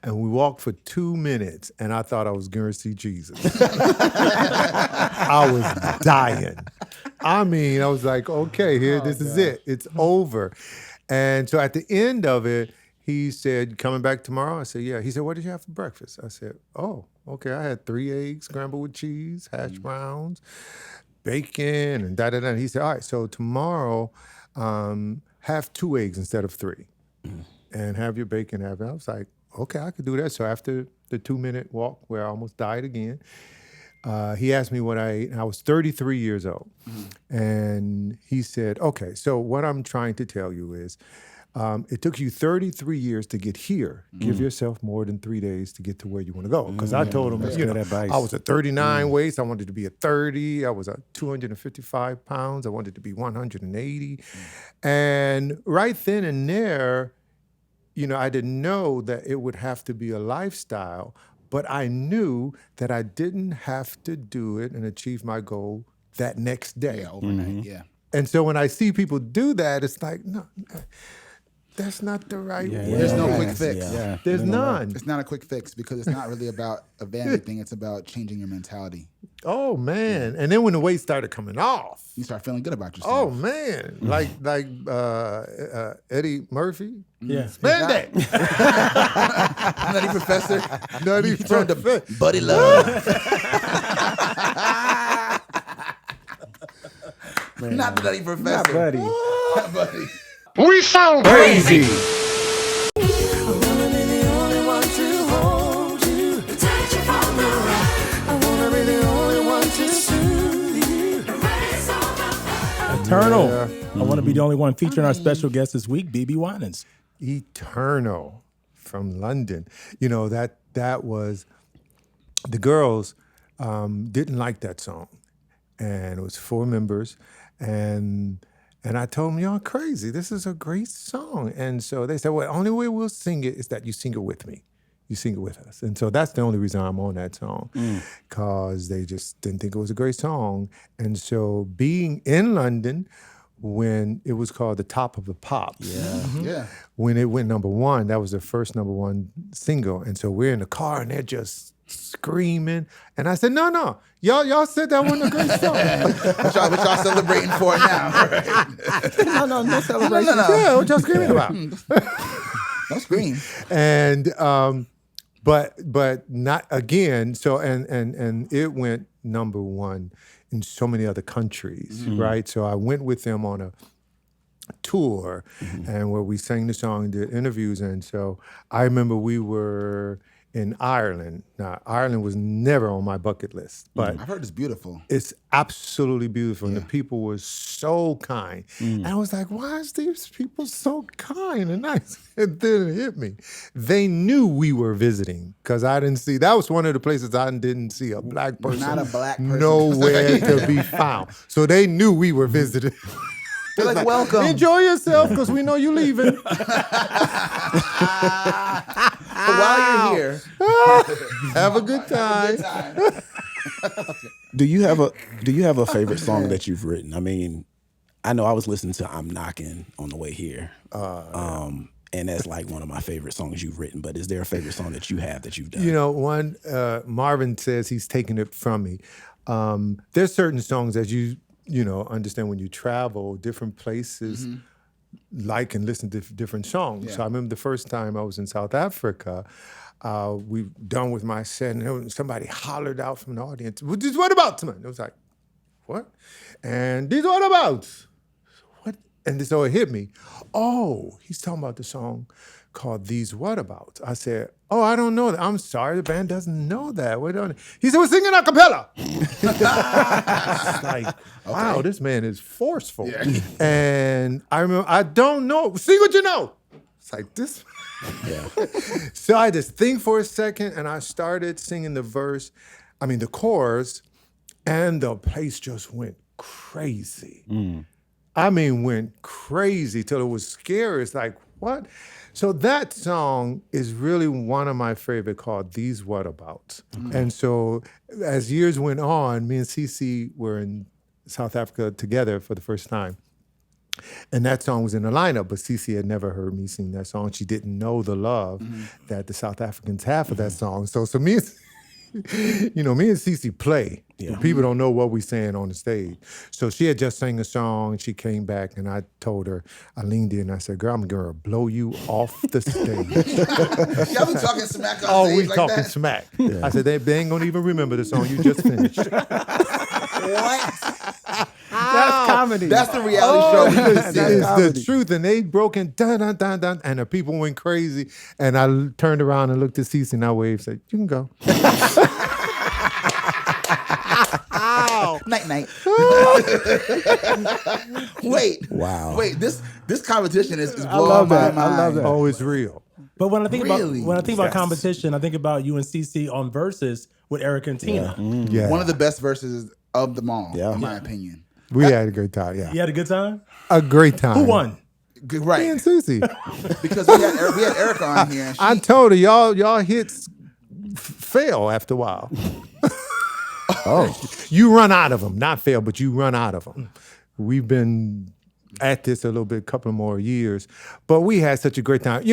And we walked for 2 minutes, and I thought I was going to see Jesus. I was dying. I mean, I was like, okay, this is it. It's over. And so at the end of it, he said, "Coming back tomorrow?" I said, "Yeah." He said, "What did you have for breakfast?" I said, "Oh, okay. I had 3 eggs scrambled with cheese, hash browns, bacon, and da-da-da." And he said, "All right, so tomorrow, have 2 eggs instead of 3. And have your bacon." I was like, okay, I could do that. So after the 2-minute walk where I almost died again, he asked me what I ate, and I was 33 years old. And he said, "Okay, so what I'm trying to tell you is, it took you 33 years to get here. Give yourself more than 3 days to get to where you want to go." Because I told him, good advice. I was a 39 waist. I wanted to be a 30. I was a 255 pounds. I wanted to be 180. And right then and there, I didn't know that it would have to be a lifestyle, but I knew that I didn't have to do it and achieve my goal that next day. Yeah, overnight. Yeah. And so when I see people do that, it's like, no, that's not the right way. There's no quick fix. Yeah. There's none. It's not a quick fix because it's not really about a vanity thing. It's about changing your mentality. Oh, man. And then when the weight started coming off, You start feeling good about yourself. oh, man. Like Eddie Murphy. Yeah. Spend that. Nutty Professor. Nutty You turned to Professor. Buddy Love. Not the Nutty Professor. Not buddy. Not Buddy. We sound crazy. Eternal. I want to be the only one featuring our special guest this week, BeBe Winans. Eternal from London. That was, the girls didn't like that song. And it was 4 members. And I told them, "Y'all crazy. This is a great song." And so they said, "Well, the only way we'll sing it is that you sing it with me. You sing it with us." And so that's the only reason I'm on that song, because they just didn't think it was a great song. And so being in London when it was called The Top of the Pops, Yeah. when it went #1, that was their first #1 single. And so we're in the car and they're just screaming. And I said, no. Y'all said that wasn't a great song. What y'all celebrating for now? Right? No celebration. No. Yeah, what y'all screaming about? Don't scream. And but not again. So and it went number one in so many other countries, right? So I went with them on a tour, and where we sang the song and did interviews. And so I remember we were in Ireland. Now Ireland was never on my bucket list, but I've heard it's beautiful. it's absolutely beautiful, and the people were so kind. And I was like, why is these people so kind and nice? And then it hit me. They knew we were visiting because I didn't see, that was one of the places I didn't see a black person. Not a black person. Nowhere to be found. So they knew we were visiting. They're like, welcome. Enjoy yourself because we know you're leaving. But while you're here, Have a good time. Do you have a favorite song that you've written? I mean, I know I was listening to "I'm Knocking" on the way here, and that's like one of my favorite songs you've written. But is there a favorite song that you have that you've done? You know, one, Marvin says he's taking it from me. There's certain songs that you understand when you travel different places, like and listen to different songs. Yeah. So I remember the first time I was in South Africa, we done with my set, and somebody hollered out from the audience, "Well, this what about tonight?" It was like, what? And these what about? What? And so it hit me. Oh, he's talking about the song called "These What Abouts." I said, "Oh, I don't know that. I'm sorry, the band doesn't know that." He said, "We're singing a cappella." It's like, wow, this man is forceful. Yeah. And I remember, I don't know. Sing what you know. It's like this. Yeah. So I just think for a second, and I started singing the chorus, and the place just went crazy. I mean, went crazy till it was scary. It's like, what? So that song is really one of my favorite, called "These What Abouts." And so as years went on, me and CeCe were in South Africa together for the first time. And that song was in the lineup, but CeCe had never heard me sing that song. She didn't know the love that the South Africans have for that song. So me and CeCe play. Yeah. People don't know what we're saying on the stage. So she had just sang a song, she came back, and I told her, I leaned in and I said, "Girl, I'm gonna blow you off the stage." y'all be talking smack on Oh, stage we like talking that? smack. I said, they ain't gonna even remember the song you just finished. What? That's comedy. That's the reality show we need to see. It's the truth. And they broke in, dun, dun, dun, dun, and the people went crazy. And I turned around and looked at CeCe and I waved, said, "You can go." Night night. Wait. Wow. Wait. This competition is I blowing love my that. mind. I love that. Oh, it's real. But when I think Really? about competition, I think about you and CeCe on Versus with Erica and Tina. Yeah. One of the best verses of them all, Yeah. in my opinion. We had a great time, yeah. You had a good time? A great time. Who won? Good, Me right. and CeCe. Because we had Erica on here. And I told her, y'all hits fail after a while. You run out of them. Not fail, but you run out of them. We've been at this a little bit, couple more years, but we had such a great time.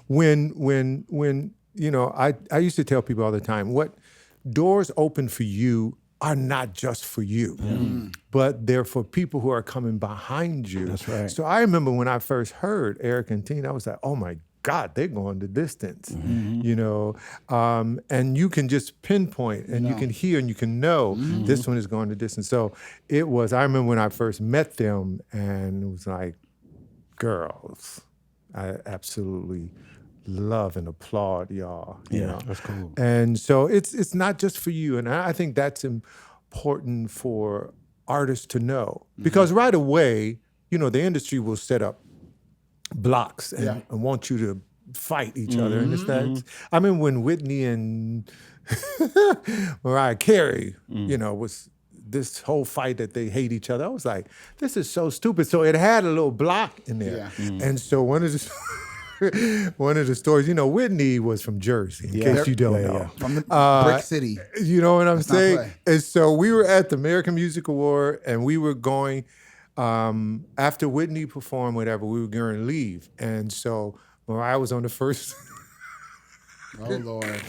When I used to tell people all the time, what doors open for you are not just for you, but they're for people who are coming behind you. That's right. So I remember when I first heard Eric and Tina, I was like, oh my God, they're going the distance, and you can just pinpoint and you can hear and you can know this one is going the distance. So I remember when I first met them and it was like, girls, I absolutely love and applaud y'all. That's cool. And so it's not just for you. And I think that's important for artists to know. Because right away, the industry will set up blocks and want you to fight each other. And I mean, when Whitney and Mariah Carey, was this whole fight that they hate each other, I was like, this is so stupid. So it had a little block in there. Yeah. And so one of the stories, Whitney was from Jersey, in case you don't know. From the Brick City. You know what I'm Let's not saying? play. And so we were at the American Music Award, and we were going, after Whitney performed, whatever, we were going to leave. And so Mariah was on the first Oh Lord,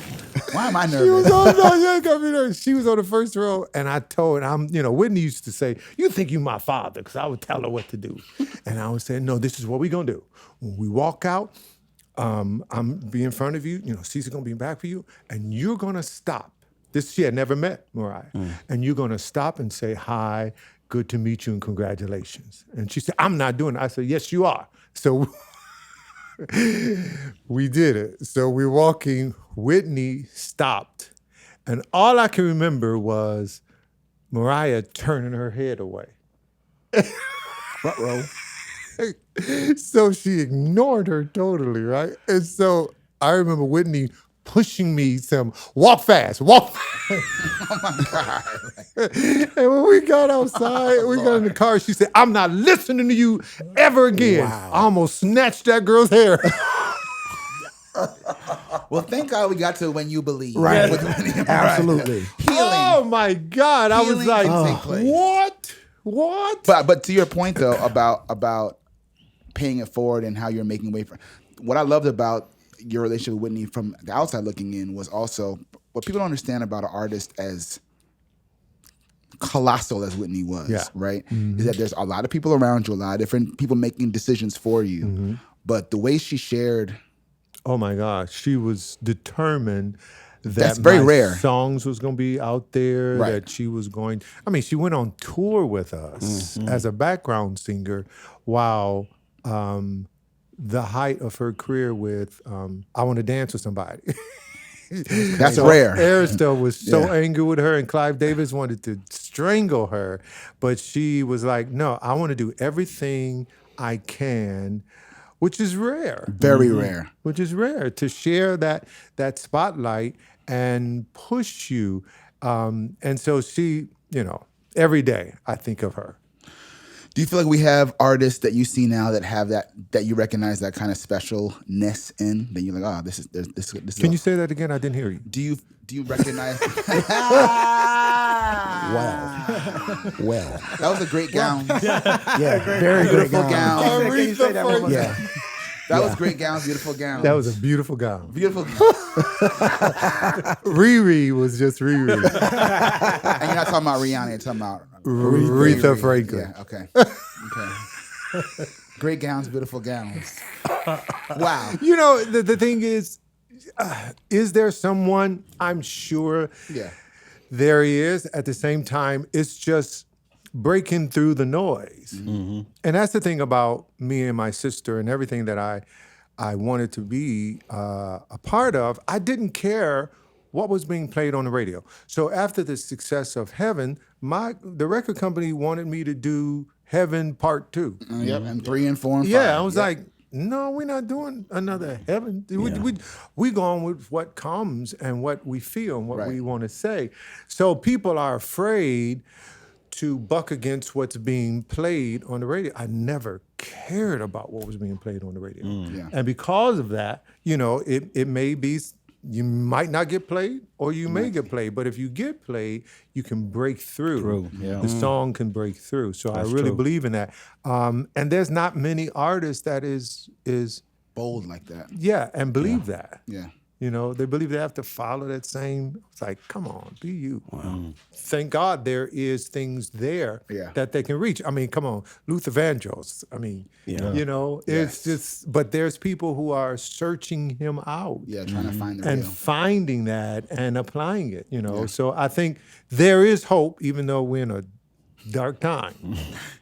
why am I She was nervous? she was on the first row, and I told Whitney used to say, "You think you my father?" Because I would tell her what to do, and I would say, "No, this is what we gonna do. When we walk out, I'm be in front of you. CeCe gonna be back for you, and you're gonna stop." She had never met Mariah, and you're gonna stop and say, "Hi, good to meet you, and congratulations." And she said, "I'm not doing it." I said, "Yes, you are." So. We did it. So we're walking. Whitney stopped. And all I can remember was Mariah turning her head away. Front row. So she ignored her totally, right? And so I remember Whitney pushing me some, walk fast, walk fast. Oh my God. And when we got outside, we got in the car, she said, "I'm not listening to you ever again." Wow. I almost snatched that girl's hair. Well, thank God we got to When You Believe. Right. With Whitney and Mariah. Absolutely. Healing. Oh my God. I was Healing like, can take place. What? But to your point though about paying it forward and how you're making way for what I loved about your relationship with Whitney from the outside looking in was also what people don't understand about an artist as colossal as Whitney was, Yeah. right? Is that there's a lot of people around you, a lot of different people making decisions for you. But the way she shared, Oh my gosh. She was determined that That's very my rare. songs was going to be out there, Right. that she was going, she went on tour with us as a background singer while the height of her career with I Want to Dance with Somebody. that's rare. Aristell was so Yeah. angry with her, and Clive Davis wanted to strangle her, but she was like, "No, I want to do everything I can," which is rare. Very rare. Which is rare to share that spotlight and push you. And so she, every day I think of her. Do you feel like we have artists that you see now that have that you recognize that kind of specialness in? That you're like, oh, this is. Can you say that again? I didn't hear you. Do you recognize? Well. That was a great gown. Yeah, very great Beautiful gown. gown. Can you say that one more Yeah. time? That was great gowns, beautiful gowns. That was a beautiful gown. beautiful gown. Riri was just Riri. And you're not talking about Rihanna, you're talking about Aretha Franklin. Yeah, okay. Great gowns, beautiful gowns. Wow. The thing is there someone? I'm sure Yeah. there is. At the same time, it's just breaking through the noise. And that's the thing about me and my sister and everything that I wanted to be a part of. I didn't care what was being played on the radio. So after the success of Heaven, the record company wanted me to do Heaven Part 2. Yep, and 3 and 4 and 5. Yeah, I was Yep. like, no, we're not doing another Heaven. We going with what comes and what we feel and what Right. we want to say. So people are afraid to buck against what's being played on the radio. I never cared about what was being played on the radio. Yeah. And because of that, it may be, you might not get played or you may get played. But if you get played, you can break through. The song can break through. So I really believe in that. And there's not many artists that is Bold like that. and believe that. Yeah. They believe they have to follow that same. It's like, come on, be you. Wow. Thank God there is things there that they can reach. I mean, come on, Luther Vandross. I mean, it's just. But there's people who are searching him out. Yeah, trying to find the And real. finding that and applying it. So I think there is hope, even though we're in a dark time.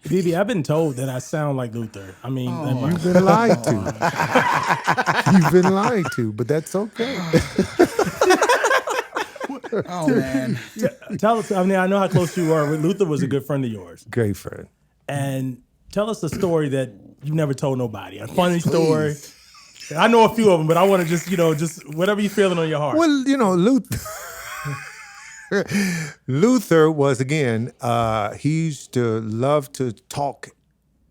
BeBe, I've been told that I sound like Luther. I mean, You've been lied to. You've been lied to, but that's okay. Oh man. tell us. I mean, I know how close you were. Luther was a good friend of yours, Great friend. and tell us a story that you never told nobody. A funny story. I know a few of them, but I want to just whatever you're feeling on your heart. Well, Luther. Luther was, again, he used to love to talk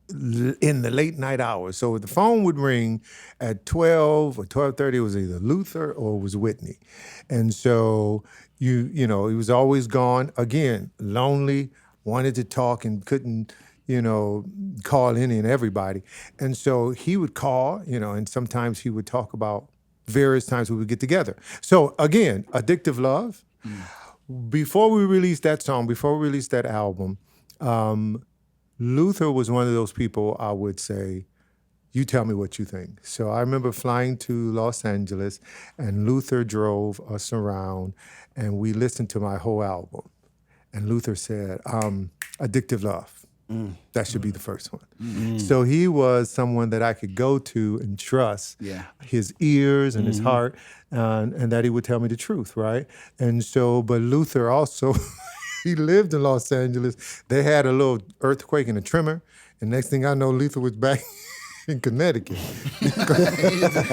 in the late night hours. So the phone would ring at 12 or 12:30. It was either Luther or it was Whitney. And so, he was always gone. Again, lonely, wanted to talk and couldn't, call any and everybody. And so he would call, and sometimes he would talk about various times we would get together. So again, Addictive Love. Before we released that song, before we released that album, Luther was one of those people I would say, you tell me what you think. So I remember flying to Los Angeles, and Luther drove us around, and we listened to my whole album. And Luther said, Addictive Love. That should be the first one. So he was someone that I could go to and trust his ears and his heart, and that he would tell me the truth, right? And so, but Luther also, he lived in Los Angeles. They had a little earthquake and a tremor, and next thing I know, Luther was back in Connecticut.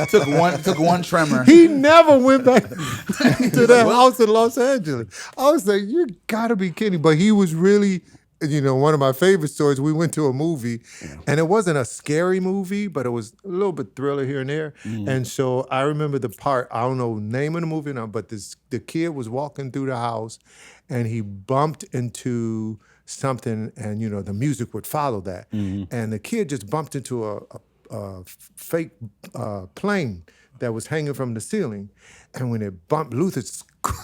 took one tremor. He never went back to that house in Los Angeles. I was like, you gotta be kidding. But he was really, one of my favorite stories, we went to a movie, and it wasn't a scary movie, but it was a little bit thriller here and there. And so I remember the part, I don't know the name of the movie now, but the kid was walking through the house, and he bumped into something, and the music would follow that. And the kid just bumped into a fake plane that was hanging from the ceiling. And when it bumped, Luther screamed.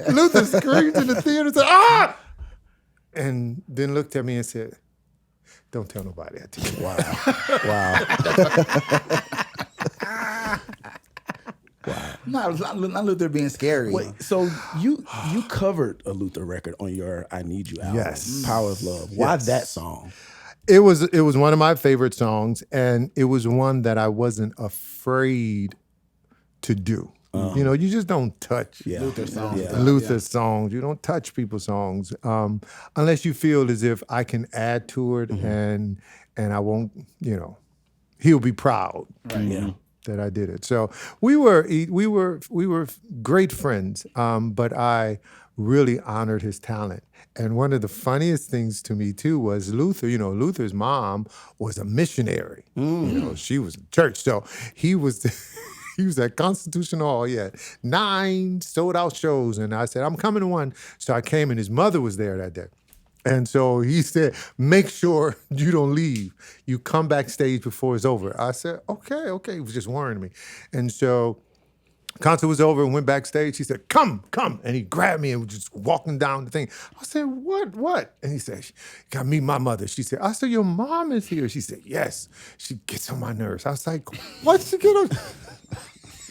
Luther screamed in the theater and said, ah! And then looked at me and said, don't tell nobody. I tell you. Not Luther being scary. Wait, so you covered a Luther record on your I Need You album, Yes. Power of Love. Why Yes. that song? It was one of my favorite songs, and it was one that I wasn't afraid to do. You just don't touch Luther songs. Luther's songs. You don't touch people's songs unless you feel as if I can add to it, and I won't. He'll be proud. Right. Yeah. That I did it. So we were great friends, but I really honored his talent. And one of the funniest things to me too was Luther. Luther's mom was a missionary. She was in church, so he was. He was at Constitution Hall. He had 9 sold-out shows, and I said, I'm coming to one. So I came, and his mother was there that day. And so he said, make sure you don't leave. You come backstage before it's over. I said, okay. He was just worrying me. And so concert was over and went backstage. He said, come. And he grabbed me and was just walking down the thing. I said, what? And he said, you gotta meet my mother. She said, I said, your mom is here. She said, yes. She gets on my nerves. I was like, what she get on?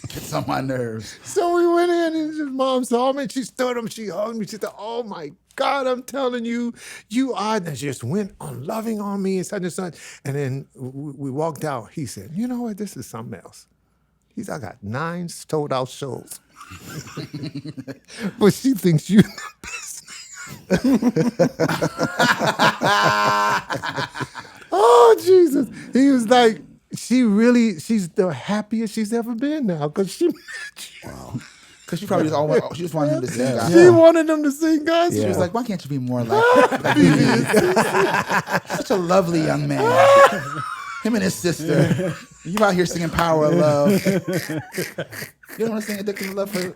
Gets on my nerves. So we went in, and his mom saw me, and she stood him, she hugged me. She said, oh my God, I'm telling you, you are. And she just went on loving on me and such and such. And then we walked out. He said, you know what, this is something else. He said, I got 9 sold out shows. But she thinks you're the best. Oh, Jesus. He was like, she's the happiest she's ever been now because she met you. Wow. Because she probably she just wanted him to sing gospel. She wanted him to sing gospel. She was like, why can't you be more like such a lovely young man. Him and his sister. You out here singing Power of Love. You don't want to sing Addictive Love for...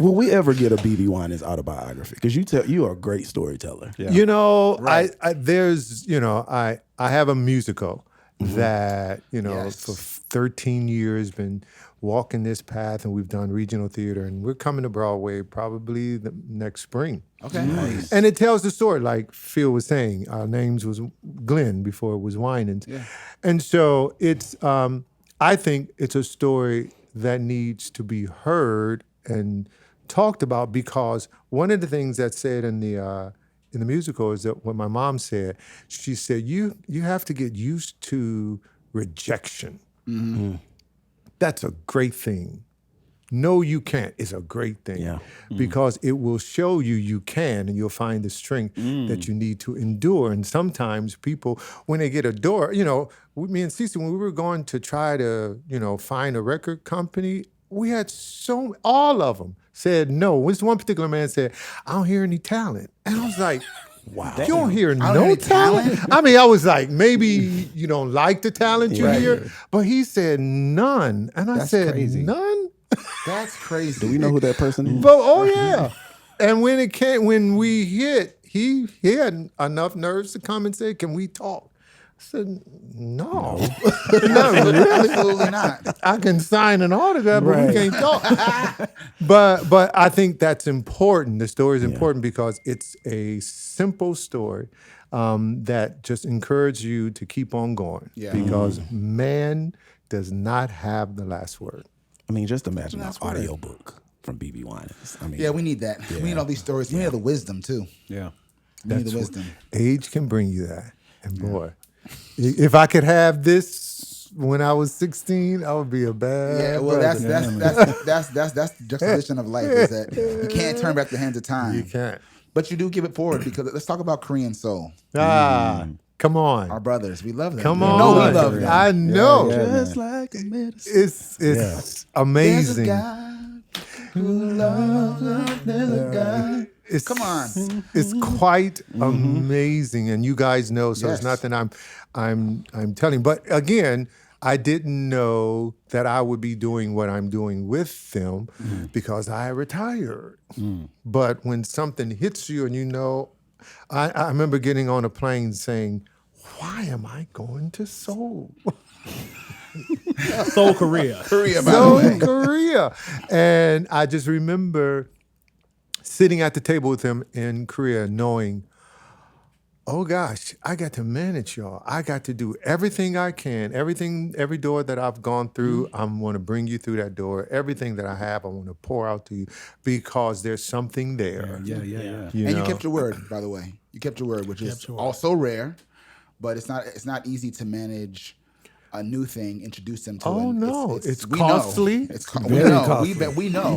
Will we ever get a BeBe Winans autobiography? Because you are a great storyteller. Yeah. Right. I have a musical that, for 13 years been walking this path, and we've done regional theater, and we're coming to Broadway probably the next spring. Okay. Nice. And it tells the story, like Phil was saying. Our names was Glenn before it was Winans. Yeah. And so it's, I think it's a story that needs to be heard and talked about, because one of the things that's said in the musical is that what my mom said. She said, you have to get used to rejection. Mm-hmm. That's a great thing. No, you can't is a great thing, because it will show you can, and you'll find the strength that you need to endure. And sometimes people, when they get a door, me and CeCe, when we were going to try to, find a record company, we had all of them said no. This one particular man said, I don't hear any talent. And I was like, wow. You don't hear no talent? I mean, I was like, maybe you don't like the talent you hear, but he said none. And I said, crazy. None? That's crazy. Do we know who that person is? But, oh yeah. And when we hit, he had enough nerves to come and say, can we talk? I said, no, not really. Absolutely not. I can sign an autograph, but we can't talk. but I think that's important. The story is important because it's a simple story that just encourages you to keep on going. Yeah. Because man does not have the last word. I mean, just imagine an audiobook from BeBe Winans. I mean, Yeah, we need that. We need all these stories. We need the wisdom too. Yeah. We need the wisdom. Age can bring you that. And boy, if I could have this when I was 16, I would be a bad. Yeah, well, that's the juxtaposition of life is that you can't turn back the hands of time. You can't. But you do give it forward because let's talk about Korean soul. Come on. Our brothers, we love them. Come You on. know we love them. I know. just like a medicine. It's There's a amazing. God who loves another God. It's, Come on. It's quite amazing, and you guys know. So it's Yes. nothing I'm telling. But again, I didn't know that I would be doing what I'm doing with them because I retired. But when something hits you, and you know, I remember getting on a plane saying, "Why am I going to Seoul?" Seoul, Korea. Korea, by the So way. in Korea. And I just remember sitting at the table with him in Korea knowing, oh gosh, I got to manage y'all. I got to do everything I can. Every door that I've gone through, I'm going to bring you through that door. Everything that I have, I want to pour out to you because there's something there. Yeah. You And know? you kept your word, by the way. You kept your word, which is also rare, but it's not easy to manage a new thing, introduce them to Oh, it. no. It's we know. costly. We know. We know.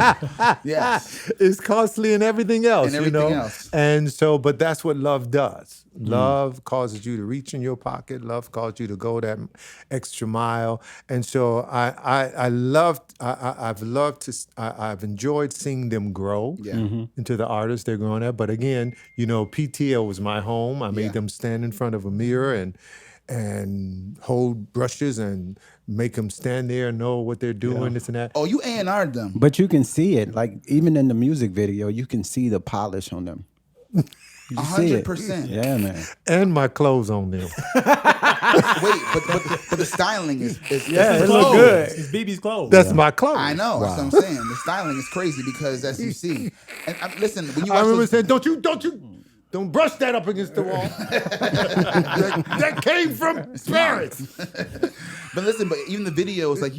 Yes. It's costly and everything else, And everything else. And so, but that's what love does. Love causes you to reach in your pocket. Love causes you to go that extra mile. And so I've enjoyed seeing them grow into the artists they're growing at. But again, PTL was my home. I made them stand in front of a mirror and hold brushes and make them stand there and know what they're doing, this and that. Oh, you A&R'd them. But you can see it, like even in the music video, you can see the polish on them. You see it. 100%. Yeah, man. And my clothes on them. Wait, but the styling is Yeah, it look good. It's BB's clothes. That's my clothes. I know. That's what I'm saying. The styling is crazy because as you see, and listen, when you I watch remember those, saying, don't brush that up against the wall. that came from Paris. but listen, but even the videos, like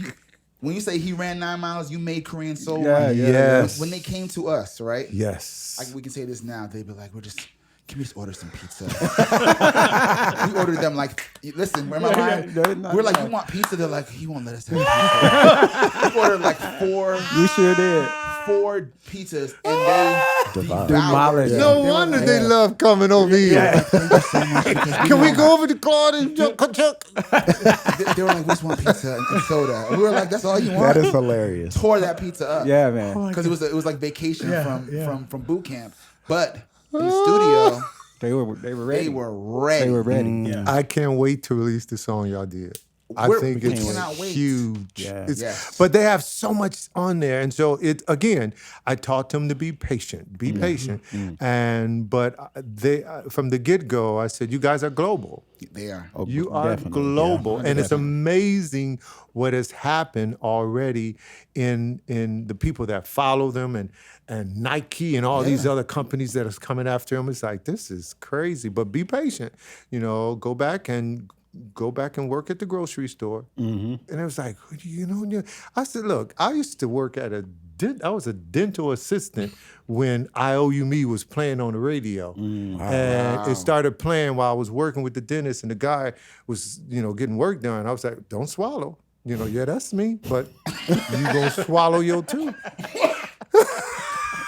when you say he ran 9 miles, you made Korean soul. Yeah, run. yeah. Yes. When they came to us, right? Yes. We can say this now. They'd be like, can we just order some pizza? We ordered them like, listen, where am I? We're like, you want pizza? They're like, he won't let us have pizza. We ordered like You sure did. 4 pizzas and they devoured. Demolished. it. No They were wonder like, they love coming over here. Thank you so much because Can we go over to Claude and Chuck? They were like, we just want pizza and soda. And we were like, that's all you want? That is hilarious. Tore that pizza up. Yeah, man. Because it was like vacation from boot camp. But in the Oh. studio, They were ready. they were ready. They were ready. I can't wait to release the song y'all did. I We're- think we it's cannot wait. huge. Yeah. It's- Yes. But they have so much on there. And so I taught them to be patient, patient. But they, from the get-go, I said, you guys are global. They are. You are definitely, global, yeah. and it's amazing what has happened already in the people that follow them and Nike and all these other companies that are coming after them. It's like, this is crazy, but be patient. Go back and work at the grocery store. And it was like, I said, look, I used to work at I was a dental assistant when IOU was playing on the radio. And it started playing while I was working with the dentist, and the guy was, getting work done. I was like, don't swallow. Yeah, that's me, but you gonna swallow your tooth.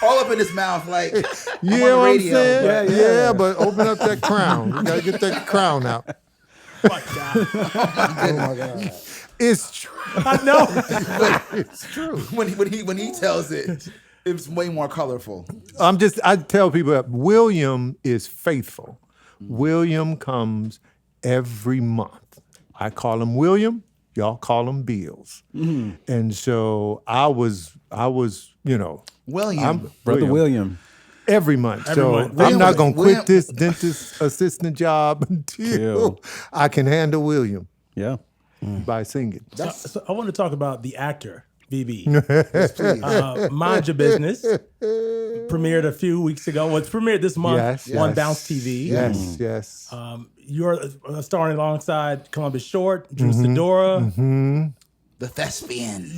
All up in his mouth, like, I'm Yeah, on the what I'm radio. saying? Yeah, but open up that crown. You gotta get that crown out. Oh my God. It's true. I know. It's true. When he tells it, it's way more colorful. I tell people that William is faithful. William comes every month. I call him William, y'all call him Bills. And so I was, William. Brother William. Every month. Every so month. I'm not William- going to quit this dentist assistant job until I can handle William Yeah. by singing. So I want to talk about the actor, BeBe. Yes, please. Mind Your Business premiered a few weeks ago. Well, it's premiered this month Yes, on yes. Bounce TV. Yes, yes. You're starring alongside Columbus Short, Drew Sidora. The thespian.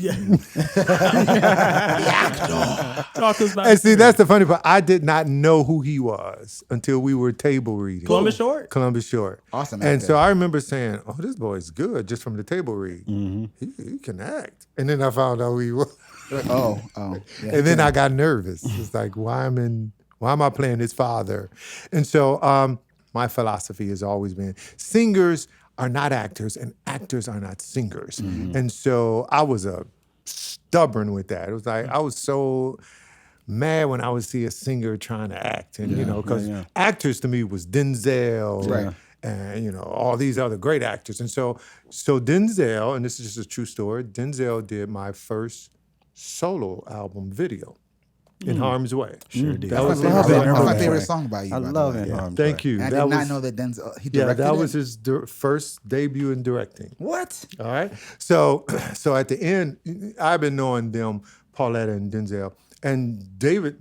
Talk to us about And see, that's the funny part. I did not know who he was until we were table reading. Columbus Short? Columbus Short. Awesome And actor. so I remember saying, "Oh, this boy's good," just from the table read. He can act. And then I found out who he was. Oh. Yeah. And then I got nervous. It's like, why am I playing his father? And so my philosophy has always been singers are not actors and actors are not singers. And so I was stubborn with that. It was like, I was so mad when I would see a singer trying to act. And, because actors to me was Denzel. Right. And, all these other great actors. And so Denzel, and this is just a true story, Denzel did my first solo album video, In Harm's Way. Sure did. That was That's his my favorite song by you. I by the love way. it. Thank you. And I That did not was- know that Denzel, he Yeah, directed that it? was his first debut in directing. What? All right. So at the end, I've been knowing them, Pauletta and Denzel, and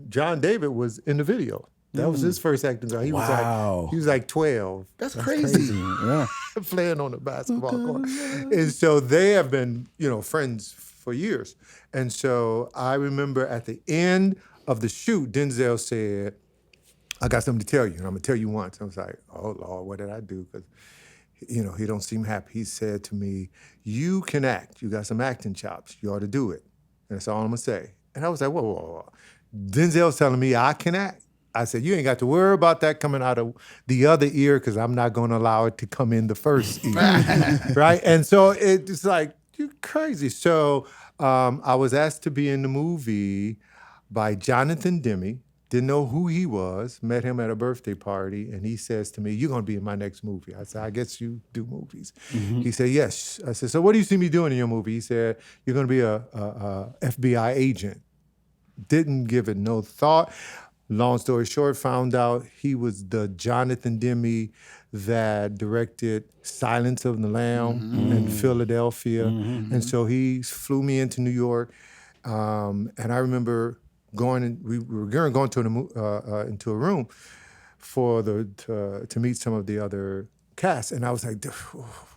John David was in the video. That was his first acting job. He was like 12. That's crazy. Yeah. Playing on the basketball court. And so they have been, friends for years. And so I remember at the end of the shoot, Denzel said, "I got something to tell you, and I'm gonna tell you once." I was like, "Oh Lord, what did I do?" Because he don't seem happy. He said to me, "You can act. You got some acting chops. You ought to do it." And that's all I'm gonna say. And I was like, whoa. Denzel's telling me I can act. I said, "You ain't got to worry about that coming out of the other ear because I'm not going to allow it to come in the first ear." Right? And so it's like, you're crazy. So I was asked to be in the movie by Jonathan Demme. Didn't know who he was. Met him at a birthday party. And he says to me, "You're going to be in my next movie." I said, "I guess you do movies." He said, "Yes." I said, "So what do you see me doing in your movie?" He said, "You're going to be a FBI agent." Didn't give it no thought. Long story short, found out he was the Jonathan Demme that directed Silence of the Lamb in Philadelphia. And so he flew me into New York. And I remember we were going to into a room to meet some of the other cast. And I was like,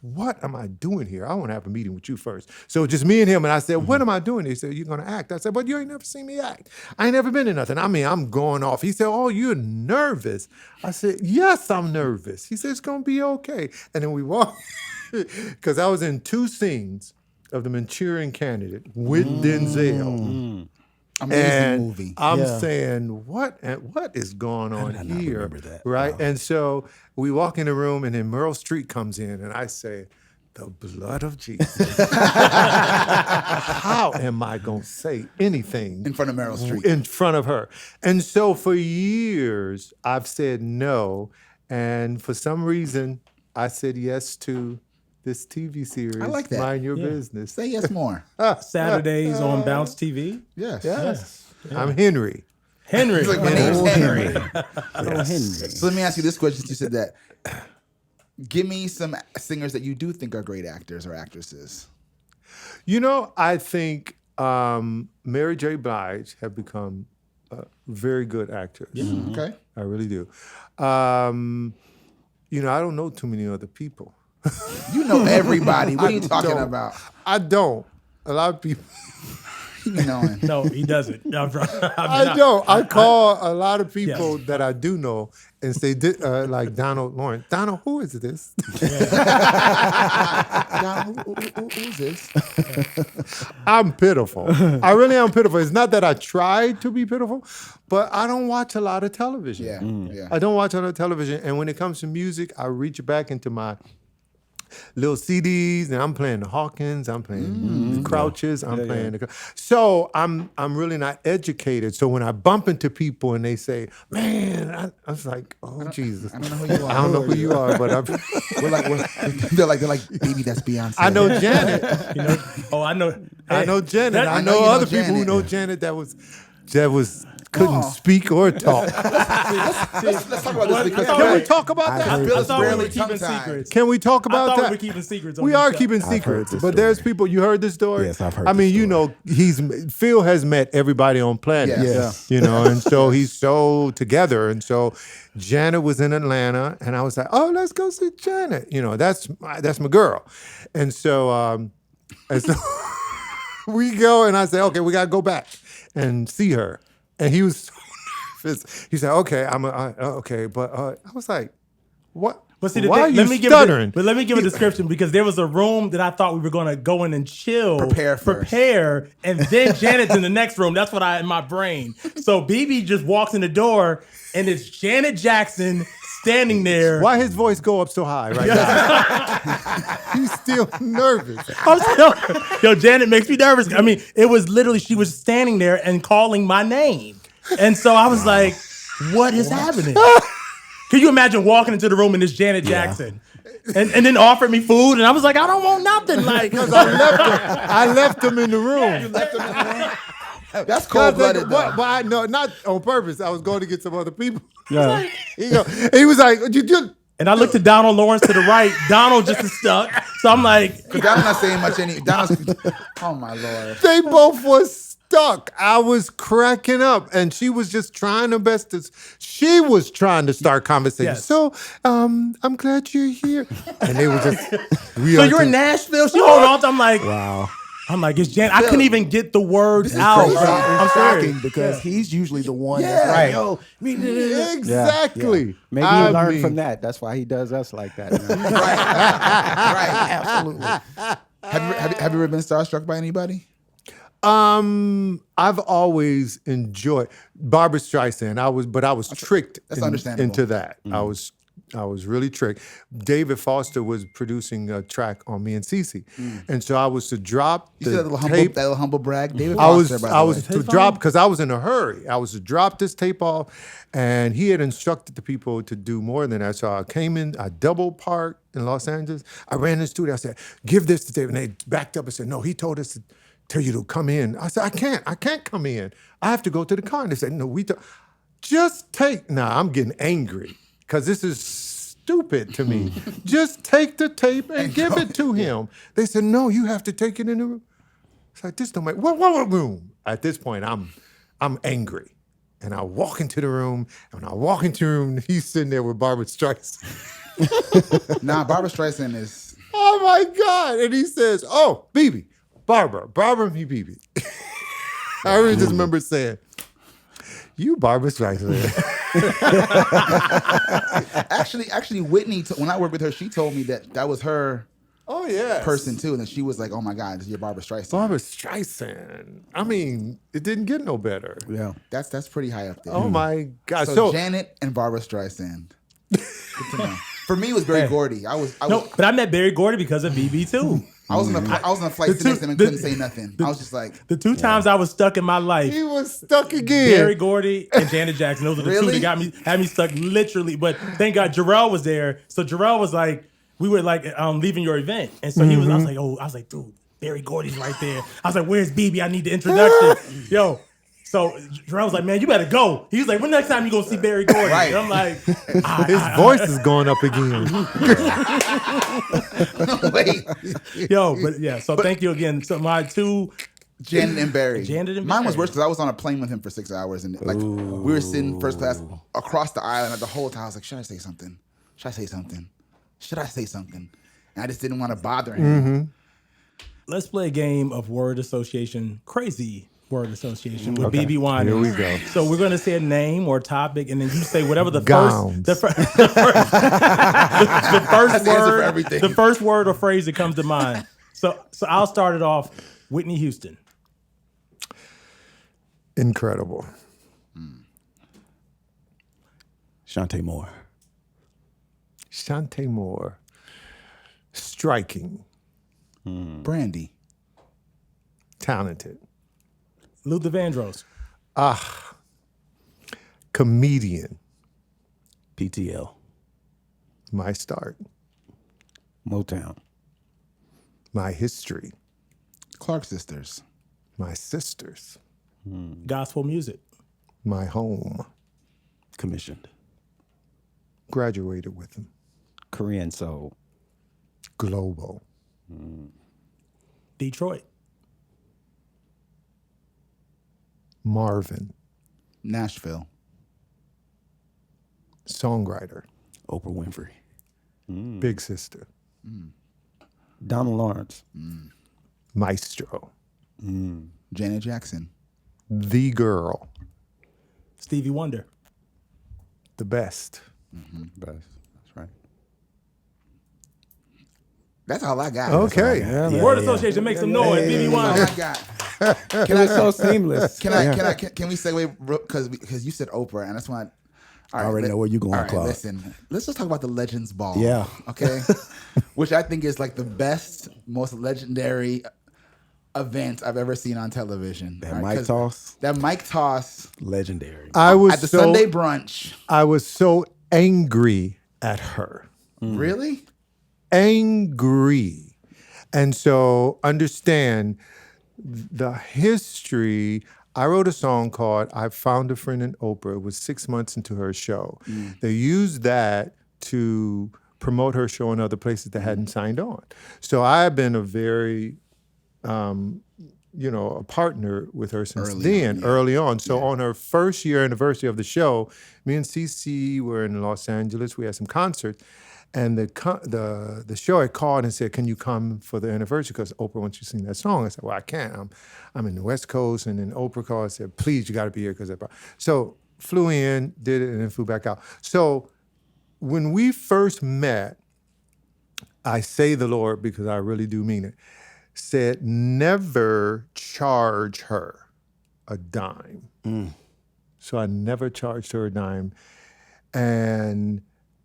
"What am I doing here? I want to have a meeting with you first." So just me and him. And I said, "What am I doing?" He said, "You're going to act." I said, "But you ain't never seen me act. I ain't never been in nothing. I mean, I'm going off." He said, "Oh, you're nervous." I said, "Yes, I'm nervous." He said, "It's going to be okay." And then we walked, because I was in 2 scenes of The Manchurian Candidate with Denzel. Amazing movie. I'm saying, what is going on did I not here? remember that? Right? Wow. And so we walk in the room, and then Meryl Streep comes in, and I say, "The blood of Jesus." How am I going to say anything In front of Meryl Streep. in front of her? And so for years, I've said no. And for some reason, I said yes to this TV series, I like that. Mind Your Business. Say yes more. Saturdays on Bounce TV. Yes. Yes. I'm Henry. Henry. It's like, my name's Henry. Henry. So let me ask you this question since you said that. Give me some singers that you do think are great actors or actresses. I think Mary J. Blige have become very good actors. Okay. I really do. I don't know too many other people. You know everybody. What are you I talking don't. about? I don't. A lot of people. You be knowing. No, he doesn't. I don't. I call a lot of people that I do know and say, like Donald Lawrence. "Donald, who is this?" John, who's this? I'm pitiful. I really am pitiful. It's not that I try to be pitiful, but I don't watch a lot of television. Yeah. Yeah. I don't watch a lot of television. And when it comes to music, I reach back into my little CDs, and I'm playing the Hawkins, I'm playing the Crouches, I'm playing the. So I'm really not educated. So when I bump into people and they say, "Man," I was like, "Oh Jesus, I don't know who you are. I don't know who you are, but I'm." They're like, "Baby, that's Beyonce." I know Janet. I know. I know Janet. That- I I know know you know other people who Janet. know Janet. That was couldn't speak or talk. Let's talk about this because Can we talk about I that? Phil is thought we were barely keeping tongue-tied. secrets. Can we talk I about thought that? we were keeping secrets on We this are show. keeping I've heard secrets, this but there's story. people. You heard this story? Yes, I've heard I this mean, you story. know, Phil has met everybody on planet. Yes. You know, and so he's so together. And so Janet was in Atlanta, and I was like, oh, let's go see Janet. You know, that's my girl. And so we go, and I say, okay, we gotta go back and see her. And he was so nervous. He said, okay, okay, but I was like, what? But see, the why thing, are you stuttering? let me give a description because there was a room that I thought we were going to go in and chill, prepare, and then Janet's in the next room. That's what I in my brain. So BeBe just walks in the door, and it's Janet Jackson standing there. Why his voice go up so high right now? He's still nervous. Yo, Janet makes me nervous. I mean, it was literally she was standing there and calling my name, and so I was like, "What is happening?" Can you imagine walking into the room and it's Janet Jackson, and then offered me food, and I was like, "I don't want nothing." Like, Because I left him in the room. You left him in the room. That's cold-blooded, though. But no, not on purpose. I was going to get some other people. Yeah. He was like, you just. and I looked at Donald Lawrence to the right. Donald just is stuck, so I'm like, Because Donald's not saying much. Oh my Lord. They both was stuck. I was cracking up, and she was just trying her best to. She was trying to start conversation. Yes. So, I'm glad you're here, and they were just. "So you're in Nashville?" She holding on. I'm like, Wow. I'm like, it's Janet. I couldn't even get the words out. crazy. I'm Shocking serious. because he's usually the one Yeah. that's like, Right. yo, Exactly. Maybe I he learned mean- from that. That's why he does us like that. man. Right. Absolutely. Have you ever been starstruck by anybody? I've always enjoyed Barbara Streisand. I was tricked That's understandable. into that. I was really tricked. David Foster was producing a track on me and CeCe, and so I was to drop You see the that tape. little humble brag? David I was Foster, by I the was way. to drop because I was in a hurry. I was to drop this tape off, and he had instructed the people to do more than that. So I came in, I double parked in Los Angeles. I ran in the studio. I said, "Give this to David," and they backed up and said, "No, he told us to tell you to come in." I said, I can't come in. I have to go to the car." And they said, "No, just take." Nah, I'm getting angry because this is stupid to me. Just take the tape and give it to him. They said, "No, you have to take it in the room." It's like, this don't make what room? At this point, I'm angry. And I walk into the room, and when I walk into the room, he's sitting there with Barbara Streisand. Nah, Barbara Streisand is. Oh my God. And he says, "Oh, BeBe, Barbara and me, BeBe." I really just remember saying, "You Barbara Streisand." Actually, Whitney, when I worked with her, she told me that was her Oh yeah. person too. And then she was like, "Oh my God, this is your Barbara Streisand." Barbara Streisand. I mean, it didn't get no better. Yeah. That's pretty high up there. Oh my God. So Janet and Barbara Streisand. Good to know. For me, it was Berry Gordy. I was But I met Berry Gordy because of BeBe too. I was on a flight The to next two- to him and the- couldn't say nothing. I was just like, The two times I was stuck in my life, he was stuck again. Berry Gordy and Janet Jackson. Those are the two Really? that had me stuck literally. But thank God Jarrell was there. So Jarrell was like, we were like leaving your event, and so he was. I was like, dude, Berry Gordy's right there. I was like, where's BeBe? I need the introduction, yo. So Jarrell was like, man, you better go. He was like, when next time you gonna see Berry Gordy? Right. And I'm like, His voice is going up again. wait, yo, but yeah. So thank you again. So my two. Janet and Barry. Janet and Mine was Barry. worse because I was on a plane with him for 6 hours and like we were sitting first class across the aisle, and the whole time I was like, should I say something? Should I say something? Should I say something? And I just didn't want to bother him. Let's play a game of word association, crazy word association with BeBe Winans. Here we go. So we're going to say a name or topic, and then you say whatever the Gowns. first That's the answer for word, everything. the first word or phrase that comes to mind. So I'll start it off. Whitney Houston. Incredible. Shantae Moore. Shantae Moore. Striking. Brandy. Talented. Luther Vandross. Comedian. PTL. My start. Motown. My history. Clark sisters. My sisters. Gospel music. My home. Commissioned. Graduated with him. Korean soul. Global. Detroit. Marvin. Nashville. Songwriter. Oprah Winfrey. Big sister. Donald Lawrence. Maestro. Janet Jackson. The girl. Stevie Wonder. The best. That's right. That's all I got. Okay. Word association, make some noise. BeBe That's all Winans. I got. It was so seamless. Can we segue because you said Oprah and that's why I already know where you're going, all right, Claude. listen, let's just talk about the Legends Ball. Yeah. Okay. Which I think is like the best, most legendary event I've ever seen on television. That All right, mic 'cause toss, That mic toss legendary. I was at the so Sunday brunch. I was so angry at her. Really? Angry. And so understand the history. I wrote a song called I Found a Friend in Oprah. It was 6 months into her show. They used that to promote her show in other places that hadn't signed on. So I've been a very, a partner with her since early on. So on her first year anniversary of the show, me and CeCe were in Los Angeles. We had some concerts. And the show had called and said, "Can you come for the anniversary? Because Oprah wants you to sing that song." I said, "Well, I can't. I'm in the West Coast." And then Oprah called and said, "Please, you got to be here." So flew in, did it, and then flew back out. So when we first met, I say the Lord because I really do mean it. Said never charge her a dime. So I never charged her a dime, and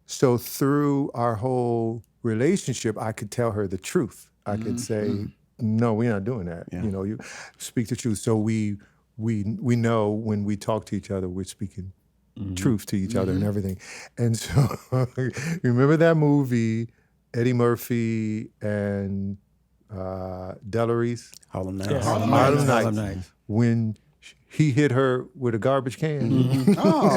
so through our whole relationship, I could tell her the truth. I could say, "No, we're not doing that." Yeah. You speak the truth. So we know when we talk to each other, we're speaking truth to each other and everything. And so remember that movie, Eddie Murphy and Delores? Harlem Nights. Yeah. Harlem Harlem Nights. Nights. When he hit her with a garbage can. Oh,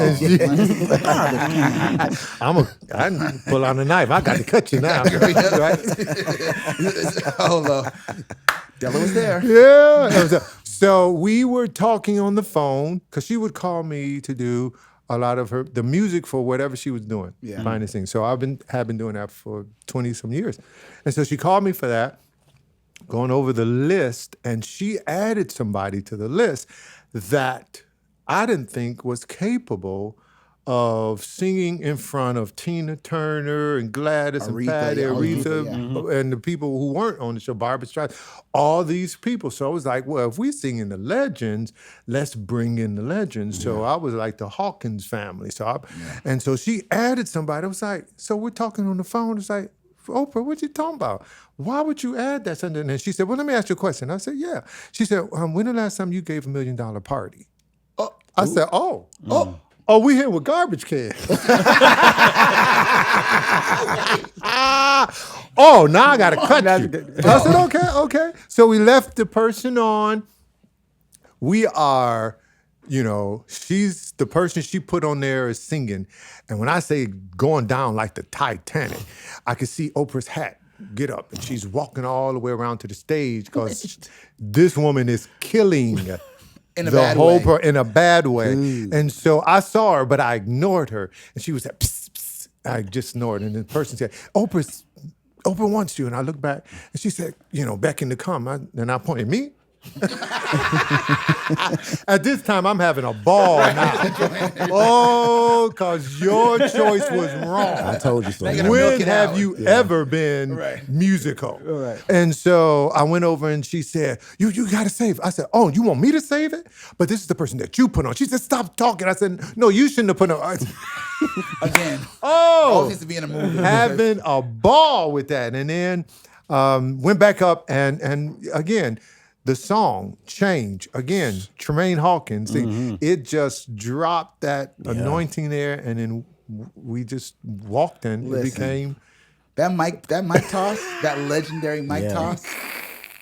I didn't pull out a knife. I got to cut you now. Right? hold on. Della was there. Yeah. So we were talking on the phone because she would call me to do a lot of the music for whatever she was doing behind the scenes. So have been doing that for 20 some years. And so she called me for that, going over the list, and she added somebody to the list that I didn't think was capable of singing in front of Tina Turner and Gladys and Patti, Aretha, and the people who weren't on the show, Barbra Streisand, all these people. So I was like, well, if we're singing the legends, let's bring in the legends. So I was like the Hawkins family. And so she added somebody. I was like, so we're talking on the phone. It's like, Oprah, what you talking about? Why would you add that? And she said, well, let me ask you a question. I said, yeah. She said, when the last time you gave $1 million party? I said, oh, we here with garbage cans. Now I got to cut you. I said, okay. So we left the person on. We are, she's the person she put on there is singing. And when I say going down like the Titanic, I could see Oprah's hat get up and she's walking all the way around to the stage because this woman is killing In a bad way. In a bad way. And so I saw her, but I ignored her. And she was like, psst, psst. I just ignored. And the person said, Oprah wants you. And I looked back and she said, beckon to come. And I pointed, me? At this time, I'm having a ball now. Because your choice was wrong. I told you so. When have you ever been musical? Right. And so I went over and she said, you got to save it. I said, oh, you want me to save it? But this is the person that you put on. She said, stop talking. I said, no, you shouldn't have put on. Again. Oh, Always to be in a movie. having a ball with that. And then went back up and again, the song Change, again, Tremaine Hawkins, it just dropped that anointing there, and then we just walked in. Listen. It became... That mic toss, that legendary mic toss,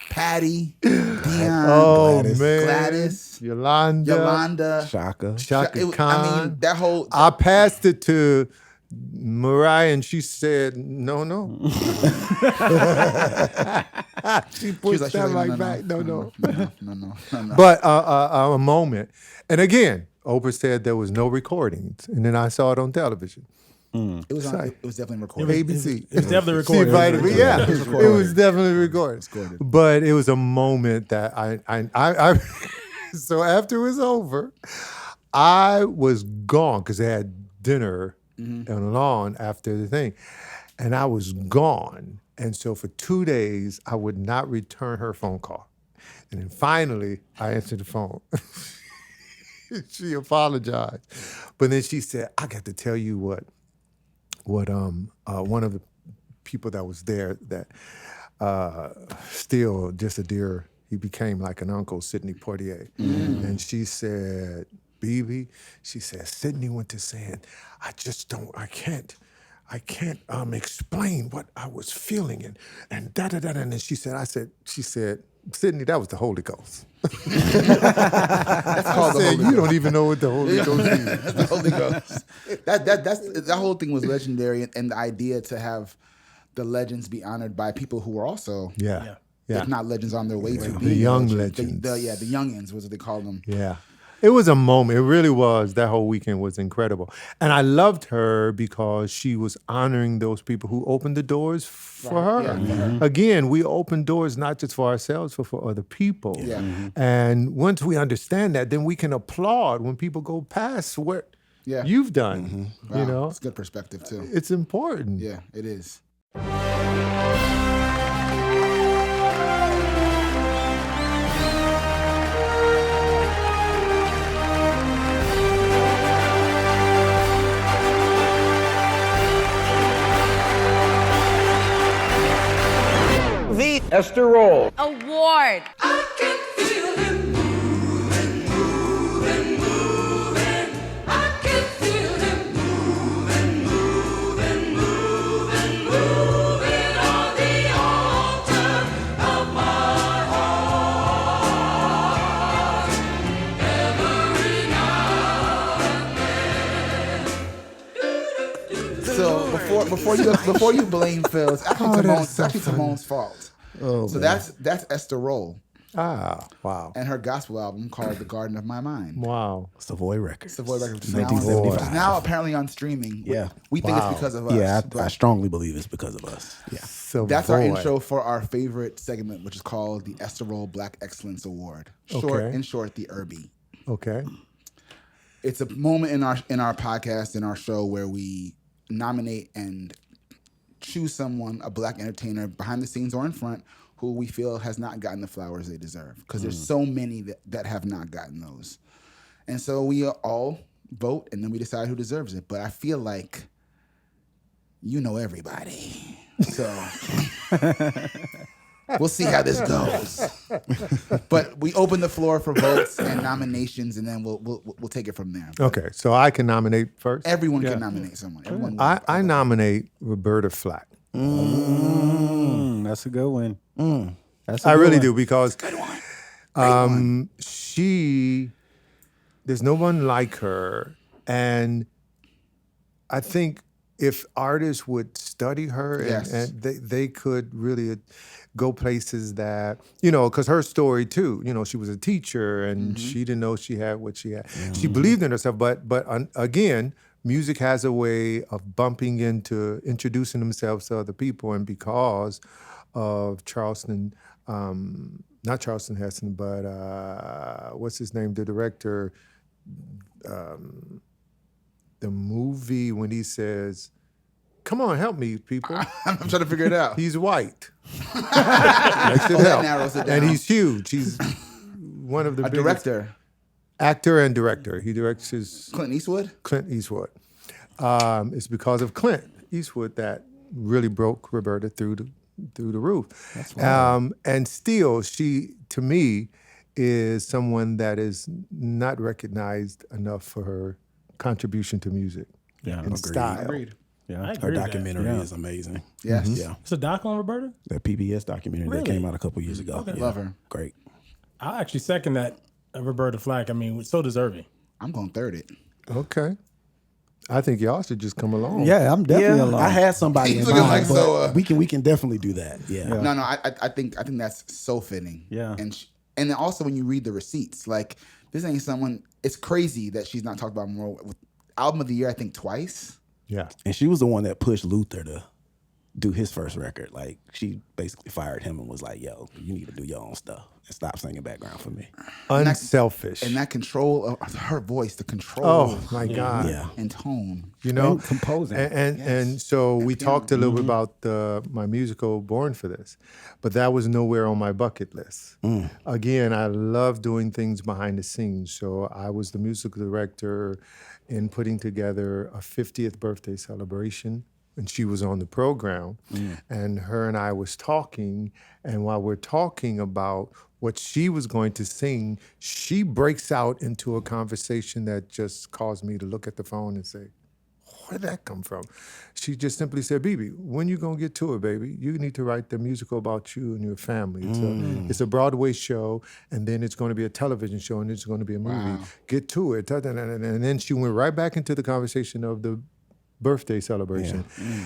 Patty, Dion, Oh Gladys. man, Gladys, Yolanda, Shaka. Shaka. I mean, that whole. I passed it to Mariah, and she said, "No, no." She pushed like, that no, right no, back. No, no. no. But a moment, and again, Oprah said there was no recordings, and then I saw it on television. It was definitely recorded. ABC. It was definitely She recorded. invited me. Yeah, It was it recorded. was definitely recorded. But it was a moment that I so after it was over, I was gone because they had dinner on the lawn after the thing, and I was gone. And so for 2 days, I would not return her phone call. And then finally, I answered the phone. She apologized, but then she said, "I got to tell you what one of the people that was there that still just a dear, he became like an uncle, Sidney Poitier." And she said, "BeBe," she said, "Sidney went to saying, I can't explain what I was feeling and da da da." And then she said, "Sidney, that was the Holy Ghost." That's called the Holy You don't even know what the Holy Ghost is. That's the Holy Ghost. That whole thing was legendary, and the idea to have the legends be honored by people who were also, Yeah. if not legends, on their way to The being young legends. legends. The youngins was what they called them. Yeah. It was a moment. It really was. That whole weekend was incredible. And I loved her because she was honoring those people who opened the doors for her. Yeah, for her. Again, we open doors not just for ourselves, but for other people. Yeah. And once we understand that, then we can applaud when people go past what Yeah. you've done. Wow, You know, it's good perspective too. it's important. Yeah, it is. The Esther Roll. Award. I can feel him moving, moving, moving. I can feel him moving, moving, moving, moving on the altar of my heart. Every now and then. So before you blame Phil, it's actually Timon's fault. So that's Esther Roll Ah, wow. and her gospel album called The Garden of My Mind. Wow. Savoy Records. Savoy Records, which is 1975. which is now apparently on streaming. Yeah. We think it's because of us. Yeah, I but strongly believe it's because of us. Yeah. So that's our intro for our favorite segment, which is called the Esther Roll Black Excellence Award. In short, the ERBY. Okay. It's a moment in our podcast, in our show, where we nominate and choose someone, a black entertainer behind the scenes or in front, who we feel has not gotten the flowers they deserve. Because there's so many that have not gotten those. And so we all vote and then we decide who deserves it. But I feel like you know everybody. So we'll see how this goes. But we open the floor for votes and nominations, and then we'll take it from there. But Okay. So I can nominate first? everyone can nominate someone. Everyone will. I nominate Roberta Flack. That's a good one. That's a I good really one. do because there's no one like her, and I think if artists would study her Yes. and they could really go places that, because her story too, she was a teacher and she didn't know she had what she had. She believed in herself, but again, music has a way of bumping into introducing themselves to other people, and because of not Charleston Heston, but what's his name, the director, the movie when he says, "Come on, help me, people." I'm trying to figure it out. He's white. Makes it help. narrows it And down. he's huge. He's one of the A biggest director, actor and director. He directs his Clint Eastwood. Clint Eastwood. It's because of Clint Eastwood that really broke Roberta through the roof. That's and still, she, to me, is someone that is not recognized enough for her contribution to music and style. Agreed. Yeah. I Her agree with that. documentary Yeah. is amazing. Yes. Yeah. It's a doc on Roberta? That PBS documentary that Really? came out a couple years ago. Okay. Yeah. Love her. Great. I'll actually second that Roberta Flack. I mean, so deserving. I'm going third it. Okay. I think y'all should just come along. Yeah, I'm definitely Yeah, alone. I had somebody He's in looking mind, like, but so, we can definitely do that. Yeah. No, I think that's so fitting. Yeah. And then also when you read the receipts, like this ain't someone. It's crazy that she's not talked about more. With album of the year, I think twice. Yeah. And she was the one that pushed Luther to do his first record. Like, she basically fired him and was like, yo, you need to do your own stuff and stop singing background for me. Unselfish. And that control of her voice, the control. Oh my God. Yeah. And tone. You know, And composing. and so we talked a little bit about my musical Born for This, but that was nowhere on my bucket list. Again, I love doing things behind the scenes. So I was the musical director in putting together a 50th birthday celebration, and she was on the program, and her and I was talking, and while we're talking about what she was going to sing, she breaks out into a conversation that just caused me to look at the phone and say, where'd that come from? She just simply said, BeBe, when you gonna get to it, baby? You need to write the musical about you and your family. It's a Broadway show, and then it's gonna be a television show, and it's gonna be a movie. Get to it. And then she went right back into the conversation of the birthday celebration.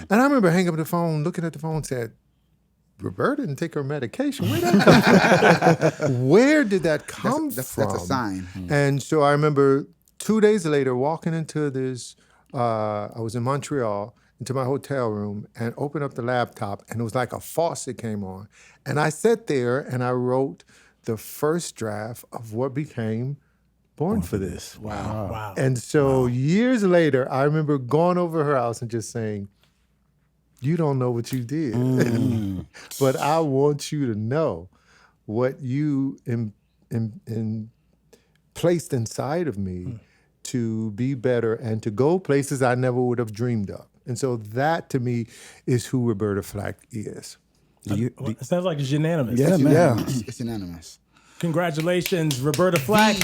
And I remember hanging up the phone, looking at the phone, and said, Roberta didn't take her medication. Where did that come from? Where did that come from? That's a sign. And so I remember 2 days later walking into this, I was in Montreal, into my hotel room and opened up the laptop, and it was like a faucet came on. And I sat there and I wrote the first draft of what became Born for This. Wow. And so years later, I remember going over her house and just saying, you don't know what you did, but I want you to know what you placed inside of me to be better and to go places I never would have dreamed of. And so that to me is who Roberta Flack is. It sounds like it's unanimous. Yeah, man. Yeah. It's unanimous. Congratulations, Roberta Flack.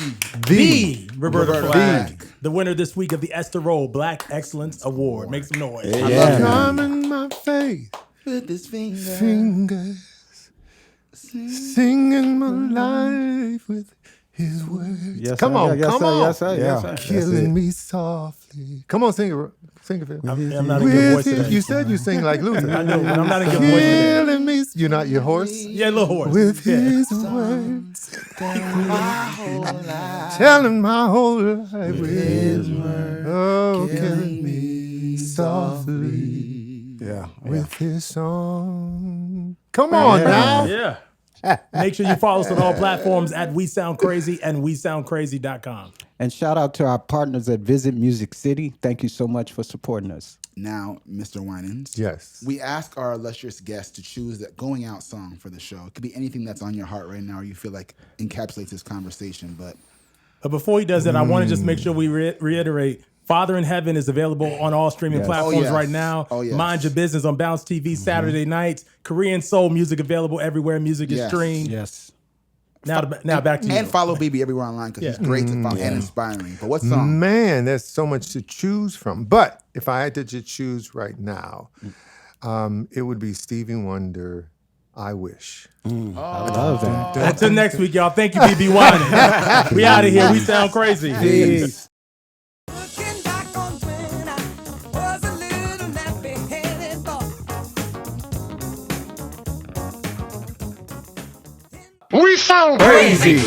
The Roberta Roberta Flack. Flack. The winner this week of the Esther Roll Black Excellence Award. Make some noise. Time in my faith, With this finger. fingers, singing my life with his words. Yes, Come sir. on, Yes, come sir. on. Yes, sir. Yes, sir. Killing me softly. Come on, sing it. Sing it, Phil. I'm not in good voice With his- today. You said you sing like Luther. I know, but I'm not in good voice today. Killing me. You're not your horse. Yeah, a little hoarse. With Yeah. his words. Telling my whole life with his words. Oh, killing me softly. Yeah. With his song. Come on now. Yeah. Make sure you follow us on all platforms at We Sound Crazy and WeSoundCrazy.com. And shout out to our partners at Visit Music City. Thank you so much for supporting us. Now, Mr. Winans. Yes. We ask our illustrious guests to choose that going out song for the show. It could be anything that's on your heart right now or you feel like encapsulates this conversation. But But before he does that, I want to just make sure we reiterate Father in Heaven is available on all streaming platforms Oh, yes. right now. Oh, yes. Mind Your Business on Bounce TV Saturday nights. Korean soul music available everywhere music is Yes. streamed. Yes. Now back to you. and follow BeBe everywhere online because he's great to follow and inspiring. But what Mm-hmm. song? Man, there's so much to choose from. But if I had to just choose right now, it would be Stevie Wonder, I Wish. I love that. Until next week, y'all. Thank you, BeBe Winans. We out of here. We sound crazy. Peace. Looking back on when I was a little nappy-headed boy. We sound crazy.